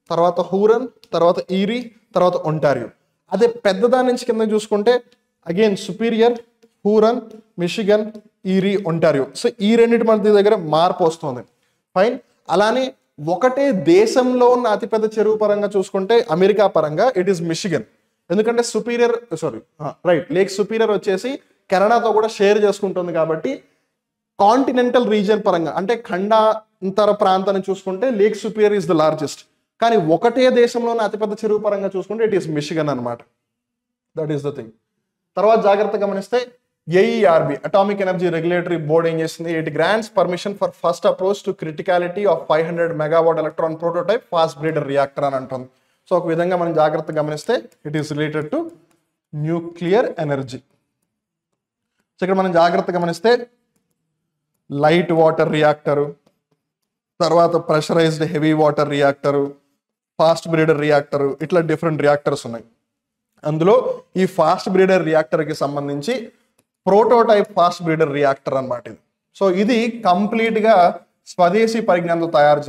తర్వాత హూరన్, తర్వాత ఈరీ, తర్వాత ఒంటారియో. అదే పెద్దదాని నుంచి కింద చూసుకుంటే again Superior, Huron, Michigan, Erie, Ontario. So ఈ రెండింటి మధ్య దగ్గర మార్పు వస్తుంది. ఫైన్. అలానే ఒకటే దేశంలో ఉన్న అతిపెద్ద చెరువు పరంగా చూసుకుంటే అమెరికా పరంగా ఇట్ ఈస్ మిషిగన్. ఎందుకంటే లేక్ సుపీరియర్ వచ్చేసి కెనడాతో కూడా షేర్ చేసుకుంటుంది కాబట్టి కాంటినెంటల్ రీజియన్ పరంగా అంటే ఖండాంతర ప్రాంతాన్ని చూసుకుంటే lake superior is the largest. కానీ ఒకటే దేశంలోనే అతిపెద్ద చెరువు పరంగా చూసుకుంటే ఇట్ ఈస్ మిషిగన్ అనమాట. That is the thing. తర్వాత జాగ్రత్త గమనిస్తే AERB atomic energy regulatory board ఏం చేసింది, it grants permission for first approach to criticality of 500 megawatt electron prototype fast breeder reactor అని అంటుంది. సో ఒక విధంగా మనం జాగ్రత్త గమనిస్తే it is related to nuclear energy. So ఇక్కడ మనం జాగ్రత్త గమనిస్తే లైట్ వాటర్ రియాక్టరు, తర్వాత pressurised heavy water reactor, fast breeder reactor, ఇట్లా డిఫరెంట్ రియాక్టర్స్ ఉన్నాయి. అందులో ఈ ఫాస్ట్ బ్రీడర్ రియాక్టర్కి సంబంధించి ప్రోటోటైప్ ఫాస్ట్ బ్రీడర్ రియాక్టర్ అన్నమాట ఇది. సో ఇది కంప్లీట్గా స్వదేశీ పరిజ్ఞానంతో తయారు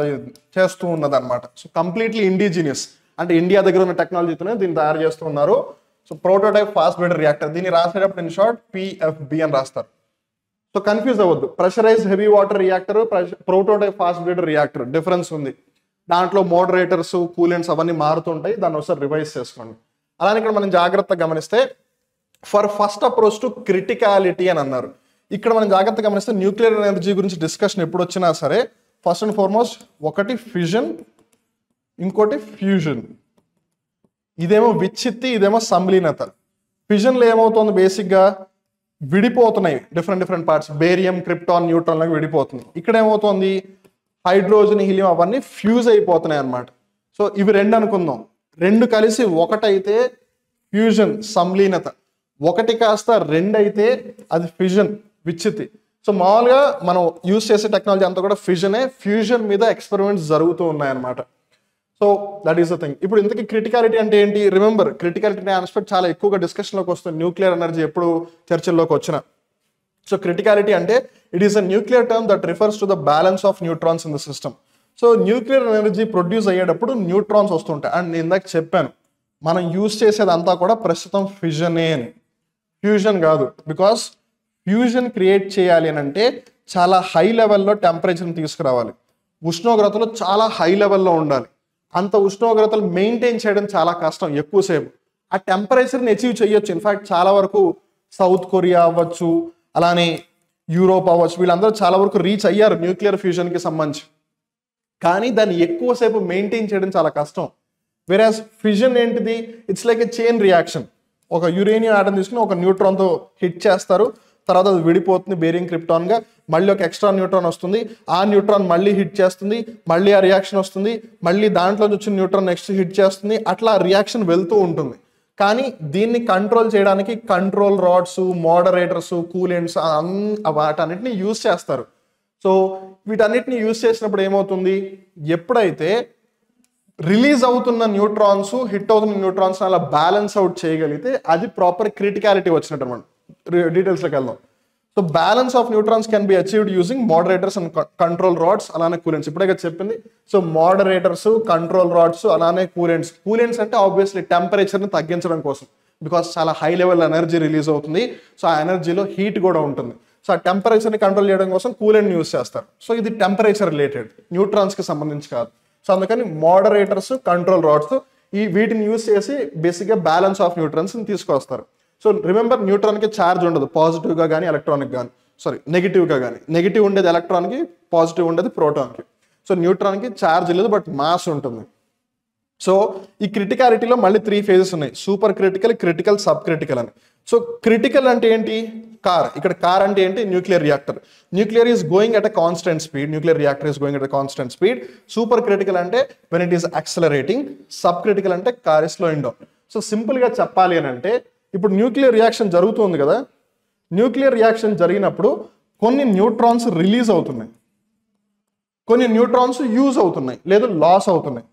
చేస్తూ ఉన్నది అనమాట. సో కంప్లీట్లీ ఇండిజినియస్ అంటే ఇండియా దగ్గర ఉన్న టెక్నాలజీతోనే దీన్ని తయారు చేస్తూ ఉన్నారు. So prototype fast breeder reactor, దీన్ని రాసేటప్పుడు ఇన్ షార్ట్ PFB అని రాస్తారు. సో కన్ఫ్యూజ్ అవ్వద్దు, pressurise heavy water reactor, prototype fast breeder reactor difference ఉంది. దాంట్లో మోడరేటర్స్ కూలెంట్స్ అవన్నీ మారుతుంటాయి, దాన్ని ఒకసారి రివైజ్ చేసుకోండి. అలానే ఇక్కడ మనం జాగ్రత్తగా గమనిస్తే for first approach to criticality అని అన్నారు. ఇక్కడ మనం జాగ్రత్తగా గమనిస్తే న్యూక్లియర్ ఎనర్జీ గురించి డిస్కషన్ ఎప్పుడు వచ్చినా సరే ఫస్ట్ అండ్ ఫార్మోస్ట్ ఒకటి ఫిజన్, ఇంకోటి ఫ్యూజన్. ఇదేమో విచ్చిత్తి, ఇదేమో సంలీనత. ఫిజన్లో ఏమవుతుంది, బేసిక్గా విడిపోతున్నాయి different parts, barium krypton neutron లాగా విడిపోతుంది. ఇక్కడ ఏమవుతుంది, హైడ్రోజన్ హీలియం అవన్నీ ఫ్యూజ్ అయిపోతున్నాయి అన్నమాట. సో ఇవి రెండు అనుకుందాం, రెండు కలిసి ఒకటైతే ఫ్యూజన్ సంలీనత, ఒకటి కాస్త రెండు అయితే అది ఫిజన్ విచ్చిత్తి. సో మామూలుగా మనం యూజ్ చేసే టెక్నాలజీ అంతా కూడా ఫిజనే, ఫ్యూజన్ మీద ఎక్స్పెరిమెంట్స్ జరుగుతూ ఉన్నాయన్నమాట. So that is the thing. ఇప్పుడు ఇంతకీ క్రిటికాలిటీ అంటే ఏంటి, రిమెంబర్ క్రిటికాలిటీ అనే ఆస్పెక్ట్ చాలా ఎక్కువగా డిస్కషన్లోకి వస్తుంది న్యూక్లియర్ ఎనర్జీ ఎప్పుడు చర్చల్లోకి వచ్చిన. సో క్రిటికాలిటీ అంటే it is a nuclear term that refers to the balance of neutrons in the system. So nuclear energy produce అయ్యేటప్పుడు న్యూట్రాన్స్ వస్తుంటాయి. అండ్ నేను ఇందాక చెప్పాను మనం యూజ్ చేసేదంతా కూడా ప్రస్తుతం ఫిజనే అని, ఫ్యూజన్ కాదు. బికాస్ ఫ్యూజన్ క్రియేట్ చేయాలి అని అంటే చాలా హై లెవెల్లో టెంపరేచర్ని తీసుకురావాలి, ఉష్ణోగ్రతలు చాలా హై లెవెల్లో ఉండాలి. అంత ఉష్ణోగ్రతలు మెయింటైన్ చేయడం చాలా కష్టం ఎక్కువసేపు. ఆ టెంపరేచర్ని అచీవ్ చేయొచ్చు. ఇన్ఫాక్ట్ చాలా వరకు సౌత్ కొరియా అవ్వచ్చు, అలానే యూరోప్ అవ్వచ్చు, వీళ్ళందరూ చాలా వరకు రీచ్ అయ్యారు న్యూక్లియర్ ఫ్యూజన్కి సంబంధించి. కానీ దాన్ని ఎక్కువసేపు మెయింటైన్ చేయడం చాలా కష్టం. వెరాజ్ ఫిజన్ ఏంటిది, it's like a chain reaction. ఒక యురేనియం ఆటం తీసుకుని ఒక న్యూట్రాన్తో హిట్ చేస్తారు, తర్వాత అది విడిపోతుంది బేరియం క్రిప్టాన్గా, మళ్ళీ ఒక ఎక్స్ట్రా న్యూట్రాన్ వస్తుంది, ఆ న్యూట్రాన్ మళ్ళీ హిట్ చేస్తుంది, మళ్ళీ ఆ రియాక్షన్ వస్తుంది, మళ్ళీ దాంట్లో వచ్చిన న్యూట్రాన్ నెక్స్ట్ హిట్ చేస్తుంది, అట్లా రియాక్షన్ వెళ్తూ ఉంటుంది. కానీ దీన్ని కంట్రోల్ చేయడానికి కంట్రోల్ రాడ్స్, మోడరేటర్స్, కూలెంట్స్ వాటన్నిటిని యూజ్ చేస్తారు. సో వీటన్నిటిని యూజ్ చేసినప్పుడు ఏమవుతుంది, ఎప్పుడైతే రిలీజ్ అవుతున్న న్యూట్రాన్స్ హిట్ అవుతున్న న్యూట్రాన్స్ అలా బ్యాలెన్స్ అవుట్ చేయగలిగితే అది ప్రాపర్ క్రిటికాలిటీ వచ్చినట్టు అనమాట. డీటెయిల్స్లోకి వెళ్దాం. So balance of neutrons can be achieved using moderators and control rods, అలానే కూలెంట్స్. ఇప్పుడే చెప్పింది. సో మోడరేటర్స్, కంట్రోల్ రాడ్స్, అలానే కూలెంట్స్. కూలెంట్స్ అంటే ఆబ్వియస్లీ టెంపరేచర్ని తగ్గించడం కోసం, బికాస్ చాలా హై లెవెల్ ఎనర్జీ రిలీజ్ అవుతుంది. సో ఆ ఎనర్జీలో హీట్ కూడా ఉంటుంది. సో ఆ టెంపరేచర్ని కంట్రోల్ చేయడం కోసం కూలెంట్ యూజ్ చేస్తారు. సో ఇది టెంపరేచర్ రిలేటెడ్, న్యూట్రాన్స్కి సంబంధించి కాదు. సో అందుకని మోడరేటర్స్, కంట్రోల్ రాడ్స్ వీటిని యూజ్ చేసి బేసిక్గా బ్యాలెన్స్ ఆఫ్ న్యూట్రాన్స్ని తీసుకొస్తారు. సో రిమెంబర్ న్యూట్రాన్కి ఛార్జ్ ఉండదు, పాజిటివ్గా కానీ ఎలక్ట్రానిక్ కానీ, నెగిటివ్గా కానీ. నెగిటివ్ ఉండేది ఎలక్ట్రాన్కి, పాజిటివ్ ఉండేది ప్రోటాన్కి. సో న్యూట్రాన్కి ఛార్జ్ లేదు, బట్ మాస్ ఉంటుంది. సో ఈ క్రిటికాలిటీలో మళ్ళీ 3 phases ఉన్నాయి, super critical, critical, sub critical అని. సో క్రిటికల్ అంటే ఏంటి, కార్. ఇక్కడ కార్ అంటే ఏంటి, nuclear reactor. Nuclear is going at a constant speed, nuclear reactor is going at a constant speed. Super critical అంటే when it is accelerating, sub critical అంటే car is slowing down. So సింపుల్గా చెప్పాలి అని అంటే ఇప్పుడు nuclear reaction జరుగుతుంది కదా, nuclear reaction జరిగినప్పుడు కొన్ని న్యూట్రాన్స్ రిలీజ్ అవుతున్నాయి, కొన్ని న్యూట్రాన్స్ యూజ్ అవుతున్నాయి లేదా లాస్ అవుతున్నాయి.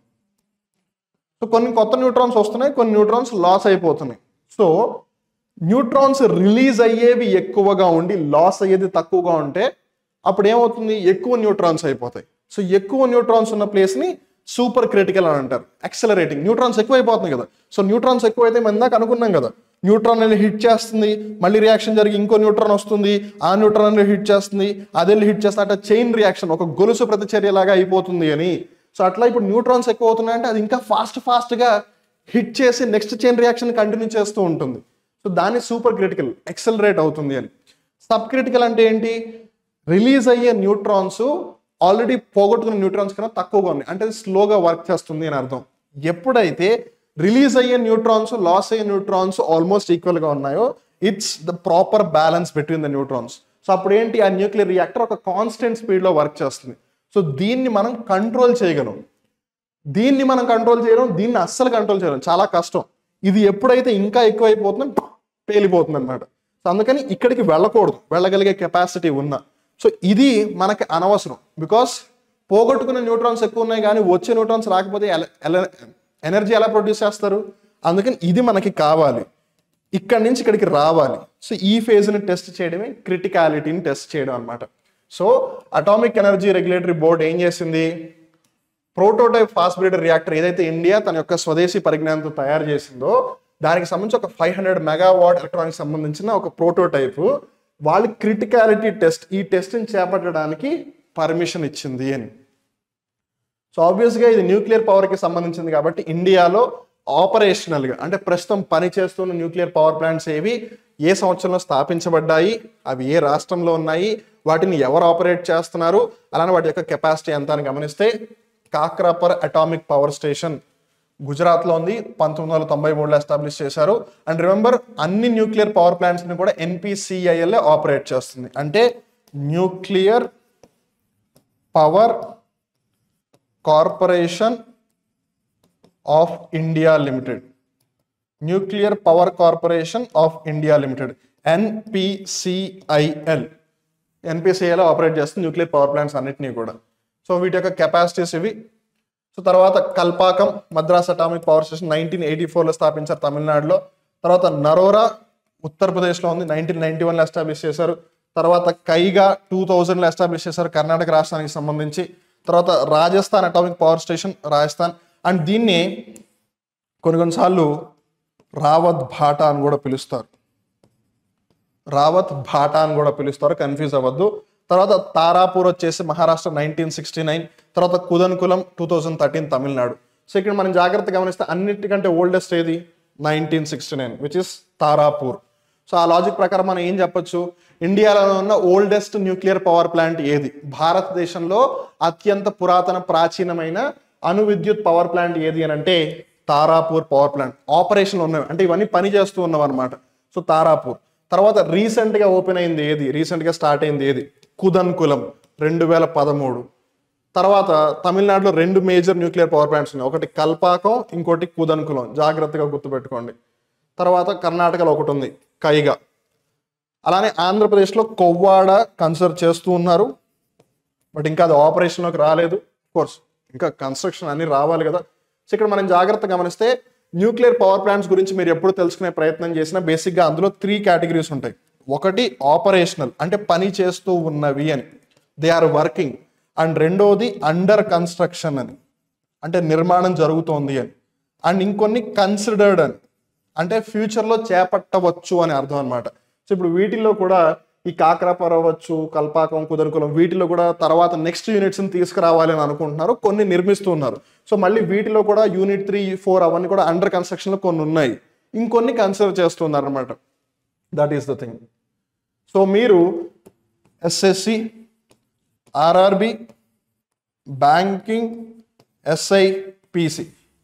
సో కొన్ని కొత్త న్యూట్రాన్స్ వస్తున్నాయి, కొన్ని న్యూట్రాన్స్ లాస్ అయిపోతున్నాయి. సో న్యూట్రాన్స్ రిలీజ్ అయ్యేవి ఎక్కువగా ఉండి లాస్ అయ్యేది తక్కువగా ఉంటే అప్పుడు ఏమవుతుంది, ఎక్కువ న్యూట్రాన్స్ అయిపోతాయి. సో ఎక్కువ న్యూట్రాన్స్ ఉన్న ప్లేస్ని సూపర్ క్రిటికల్ అని అంటారు. యాక్సలరేటింగ్, న్యూట్రాన్స్ ఎక్కువ అయిపోతుంది కదా. సో న్యూట్రాన్స్ ఎక్కువైతే మనం ఇందాక అనుకున్నాం కదా, న్యూట్రాన్ వెళ్ళి హిట్ చేస్తుంది, మళ్ళీ రియాక్షన్ జరిగి ఇంకో న్యూట్రాన్ వస్తుంది, ఆ న్యూట్రాన్ హిట్ చేస్తుంది, అది వెళ్ళి హిట్ చేస్తుంది, అట్లా చైన్ రియాక్షన్, ఒక గొలుసు ప్రతిచర్యలాగా అయిపోతుంది అని. సో అట్లా ఇప్పుడు న్యూట్రాన్స్ ఎక్కువ అవుతున్నాయంటే అది ఇంకా ఫాస్ట్గా హిట్ చేసి నెక్స్ట్ చైన్ రియాక్షన్ కంటిన్యూ చేస్తూ ఉంటుంది. సో దాన్ని సూపర్ క్రిటికల్, ఎక్సలరేట్ అవుతుంది అని. సబ్ క్రిటికల్ అంటే ఏంటి? రిలీజ్ అయ్యే న్యూట్రాన్స్ ఆల్రెడీ పోగొట్టుకున్న న్యూట్రాన్స్ కన్నా తక్కువగా ఉన్నాయి, అంటే స్లోగా వర్క్ చేస్తుంది అని అర్థం. ఎప్పుడైతే రిలీజ్ అయ్యే న్యూట్రాన్స్ లాస్ అయ్యే న్యూట్రాన్స్ ఆల్మోస్ట్ ఈక్వల్గా ఉన్నాయో it's the proper balance between the neutrons. So అప్పుడు ఏంటి? ఆ న్యూక్లియర్ రియాక్టర్ ఒక కాన్స్టెంట్ స్పీడ్లో వర్క్ చేస్తుంది. సో దీన్ని మనం కంట్రోల్ చేయగలం, దీన్ని అస్సలు కంట్రోల్ చేయలేం, చాలా కష్టం. ఇది ఎప్పుడైతే ఇంకా ఎక్కువైపోతుందో పేలిపోతుంది అనమాట. సో అందుకని ఇక్కడికి వెళ్ళకూడదు, వెళ్ళగలిగే కెపాసిటీ ఉన్నా. సో ఇది మనకి అనవసరం, బికాస్ పోగొట్టుకున్న న్యూట్రాన్స్ ఎక్కువ ఉన్నాయి కానీ వచ్చే న్యూట్రాన్స్ రాకపోతే ఎనర్జీ ఎలా ప్రొడ్యూస్ చేస్తారు? అందుకని ఇది మనకి కావాలి, ఇక్కడి నుంచి ఇక్కడికి రావాలి. సో ఈ ఫేజ్ని టెస్ట్ చేయడమే క్రిటికాలిటీని టెస్ట్ చేయడం అనమాట. So atomic energy regulatory board ఏం చేసింది? ప్రోటోటైప్ ఫాస్ట్ బ్రీడర్ రియాక్టర్ ఏదైతే ఇండియా తన యొక్క స్వదేశీ పరిజ్ఞానంతో తయారు చేసిందో దానికి సంబంధించి ఒక 500 మెగావాట్ ఎలక్ట్రానిక్ సంబంధించిన ఒక ప్రోటోటైప్ వాళ్ళు క్రిటికాలిటీ టెస్ట్, ఈ టెస్ట్ని చేపట్టడానికి పర్మిషన్ ఇచ్చింది అని. సో ఆబ్వియస్గా ఇది న్యూక్లియర్ పవర్కి సంబంధించింది కాబట్టి ఇండియాలో ఆపరేషనల్గా అంటే ప్రస్తుతం పనిచేస్తున్న న్యూక్లియర్ పవర్ ప్లాంట్స్ ఏవి, ఏ సంవత్సరంలో స్థాపించబడ్డాయి, అవి ఏ రాష్ట్రంలో ఉన్నాయి, వాటిని ఎవరు ఆపరేట్ చేస్తున్నారు, అలానే వాటి యొక్క కెపాసిటీ ఎంత అని గమనిస్తే కాక్రాపర్ అటామిక్ పవర్ స్టేషన్ గుజరాత్లో ఉంది, 1993లో ఎస్టాబ్లిష్ చేశారు. అండ్ రిమెంబర్ అన్ని న్యూక్లియర్ పవర్ ప్లాంట్స్ని కూడా NPCIL ఆపరేట్ చేస్తుంది, అంటే nuclear power corporation of India limited, nuclear power corporation of India limited NPCIL operate చేస్తుంది న్యూక్లియర్ పవర్ ప్లాంట్స్ అన్నిటినీ కూడా. సో వీటి యొక్క కెపాసిటీస్ ఇవి. సో తర్వాత Kalpakkam Madras atomic power station 1984లో స్థాపించారు తమిళనాడులో. తర్వాత నరోరా ఉత్తరప్రదేశ్లో ఉంది, 1991లో ఎస్టాబ్లిష్ చేశారు. తర్వాత కైగా 2000లో ఎస్టాబ్లిష్ చేశారు కర్ణాటక రాష్ట్రానికి సంబంధించి. తర్వాత Rajasthan atomic power station Rajasthan, and దీన్ని కొన్నిసార్లు రావత్ భాటా అని కూడా పిలుస్తారు, కన్ఫ్యూజ్ అవ్వద్దు. తర్వాత తారాపూర్ వచ్చేసి మహారాష్ట్ర 1969, తర్వాత కుదన్కులం 2013 తమిళనాడు. సో ఇక్కడ మనం జాగ్రత్తగా గమనిస్తే అన్నిటికంటే ఓల్డెస్ట్ ఏది? 1969 విచ్ ఇస్ తారాపూర్. సో ఆ లాజిక్ ప్రకారం మనం ఏం చెప్పొచ్చు? ఇండియాలో ఉన్న ఓల్డెస్ట్ న్యూక్లియర్ పవర్ ప్లాంట్ ఏది, భారతదేశంలో అత్యంత పురాతన ప్రాచీనమైన అణు విద్యుత్ పవర్ ప్లాంట్ ఏది అని అంటే తారాపూర్ పవర్ ప్లాంట్. ఆపరేషన్లో ఉన్నవి అంటే ఇవన్నీ పని చేస్తూ ఉన్నవి అనమాట. సో తారాపూర్. తర్వాత రీసెంట్గా ఓపెన్ అయింది ఏది, రీసెంట్గా స్టార్ట్ అయింది ఏది? కుదన్కులం 2013. తర్వాత తమిళనాడులో 2 మేజర్ న్యూక్లియర్ పవర్ ప్లాంట్స్ ఉన్నాయి, ఒకటి కల్పాకం, ఇంకోటి కుదన్కులం, జాగ్రత్తగా గుర్తుపెట్టుకోండి. తర్వాత కర్ణాటకలో ఒకటి ఉంది కైగా. అలానే ఆంధ్రప్రదేశ్లో కొవ్వాడ కన్స్ట్రక్ట్ చేస్తూ ఉన్నారు, బట్ ఇంకా అది ఆపరేషన్లోకి రాలేదు. కోర్స్ ఇంకా కన్స్ట్రక్షన్ అన్ని రావాలి కదా. సో ఇక్కడ మనం జాగ్రత్తగా గమనిస్తే న్యూక్లియర్ పవర్ ప్లాంట్స్ గురించి మీరు ఎప్పుడు తెలుసుకునే ప్రయత్నం చేసినా బేసిక్గా అందులో 3 కేటగిరీస్ ఉంటాయి. ఒకటి ఆపరేషనల్ అంటే పని చేస్తూ ఉన్నవి అని, దే ఆర్ వర్కింగ్. అండ్ రెండోది అండర్ కన్స్ట్రక్షన్ అని, అంటే నిర్మాణం జరుగుతోంది అని. అండ్ ఇంకొన్ని కన్సిడర్డ్ అని, అంటే ఫ్యూచర్లో చేపట్టవచ్చు అని అర్థం అనమాట. సో ఇప్పుడు వీటిల్లో కూడా ఈ కాక్రాపర్ అవ్వచ్చు, కల్పాకం, కుదన్కులం, వీటిలో కూడా తర్వాత నెక్స్ట్ యూనిట్స్ని తీసుకురావాలి అని అనుకుంటున్నారు, కొన్ని నిర్మిస్తూ ఉన్నారు. సో మళ్ళీ వీటిలో కూడా యూనిట్ 3, 4 అవన్నీ కూడా అండర్ కన్స్ట్రక్షన్లో కొన్ని ఉన్నాయి, ఇంకొన్ని కన్సిడర్ చేస్తున్నారు అనమాట. That is the thing. So మీరు SSC, RRB, banking, SI, PC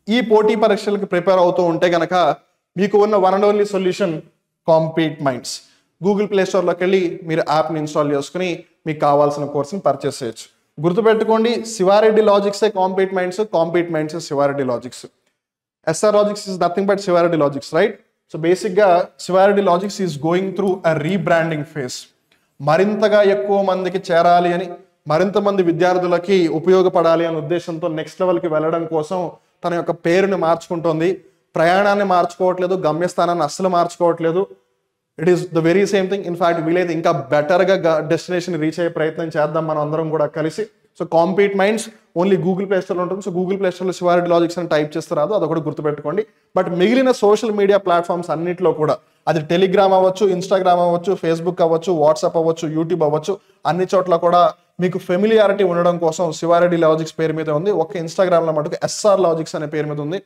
ఈ పోటీ పరీక్షలకు ప్రిపేర్ అవుతూ ఉంటే కనుక మీకు ఉన్న one and only solution compete minds. Google play స్టోర్లోకి వెళ్ళి మీరు యాప్ని ఇన్స్టాల్ చేసుకుని మీకు కావాల్సిన కోర్సుని పర్చేస్ చేయొచ్చు. గుర్తుపెట్టుకోండి, శివారెడ్డి లాజిక్సే compete minds, compete minds Shiva Reddy logics. SR logics is nothing but Shiva Reddy logics, right? So బేసిక్గా Shiva Reddy logics is going through a rebranding phase. మరింతగా ఎక్కువ మందికి చేరాలి అని, మరింత మంది విద్యార్థులకి ఉపయోగపడాలి అనే ఉద్దేశంతో నెక్స్ట్ లెవెల్కి వెళ్ళడం కోసం తన యొక్క పేరుని మార్చుకుంటోంది. ప్రయాణాన్ని మార్చుకోవట్లేదు, గమ్యస్థానాన్ని అస్సలు మార్చుకోవట్లేదు. It is the very same thing. In fact వీలైతే ఇంకా బెటర్గా డెస్టినేషన్ రీచ్ అయ్యే ప్రయత్నం చేద్దాం మనం అందరం కూడా కలిసి. So compete minds only Google play స్టోర్లో ఉంటుంది. సో గూగుల్ ప్లే స్టోర్లో శివారెడ్డి లాజిక్స్ అని టైప్ చేస్తే రాదు, అదొకటి గుర్తుపెట్టుకోండి. బట్ మిగిలిన సోషల్ మీడియా ప్లాట్ఫామ్స్ అన్నింటిలో కూడా, అది టెలిగ్రామ్ అవ్వచ్చు, ఇన్స్టాగ్రామ్ అవ్వచ్చు, ఫేస్బుక్ అవ్వచ్చు, వాట్సాప్ అవ్వచ్చు, యూట్యూబ్ అవ్వచ్చు, అన్ని చోట్ల కూడా మీకు ఫెమిలియారిటీ ఉండడం కోసం శివారెడ్డి లాజిక్స్ పేరు మీద ఉంది. ఒక్క ఇన్స్టాగ్రామ్లో మటుకు ఎస్ఆర్ లాజిక్స్ అనే పేరు మీద ఉంది.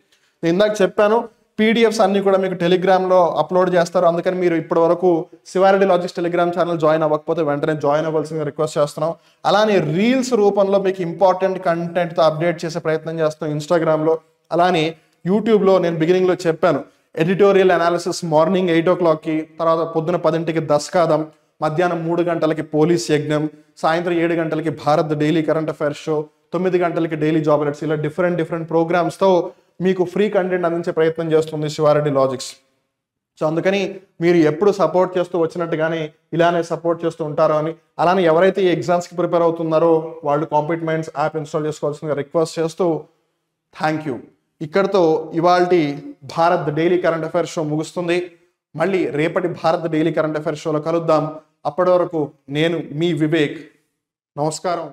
నేను ఇందాక చెప్పాను పీడిఎఫ్స్ అన్ని కూడా మీకు టెలిగ్రామ్లో అప్లోడ్ చేస్తారు. అందుకని మీరు ఇప్పటి వరకు Shiva Reddy logics Telegram channel join అవ్వకపోతే వెంటనే జాయిన్ అవ్వాల్సిందిగా రిక్వెస్ట్ చేస్తున్నాం. అలానే రీల్స్ రూపంలో మీకు ఇంపార్టెంట్ కంటెంట్తో అప్డేట్ చేసే ప్రయత్నం చేస్తున్నాం ఇన్స్టాగ్రామ్లో. అలానే యూట్యూబ్లో నేను బిగినింగ్లో చెప్పాను ఎడిటోరియల్ అనాలిసిస్ మార్నింగ్ 8 o'clockకి, తర్వాత పొద్దున 10ంటికి దస్కాదం, మధ్యాహ్నం 3 గంటలకి పోలీస్ యజ్ఞం, సాయంత్రం 7 గంటలకి Bharat daily current affairs show, 9 గంటలకి డైలీ జాబ్ అలర్ట్స్, ఇలా డిఫరెంట్ ప్రోగ్రామ్స్తో మీకు ఫ్రీ కంటెంట్ అందించే ప్రయత్నం చేస్తుంది శివారెడ్డి లాజిక్స్. సో అందుకని మీరు ఎప్పుడు సపోర్ట్ చేస్తూ వచ్చినట్టుగానే ఇలానే సపోర్ట్ చేస్తూ ఉంటారో అని, అలానే ఎవరైతే ఈ ఎగ్జామ్స్కి ప్రిపేర్ అవుతున్నారో వాళ్ళు కాంపీట్ మైండ్స్ యాప్ ఇన్స్టాల్ చేసుకోవాల్సిందిగా రిక్వెస్ట్ చేస్తూ థ్యాంక్ యూ. ఇక్కడితో ఇవాల్టి Bharat daily current affairs show ముగుస్తుంది. మళ్ళీ రేపటి భారత్ డైలీ కరెంట్ అఫైర్స్ షోలో కలుద్దాం. అప్పటి వరకు నేను మీ వివేక్. నమస్కారం.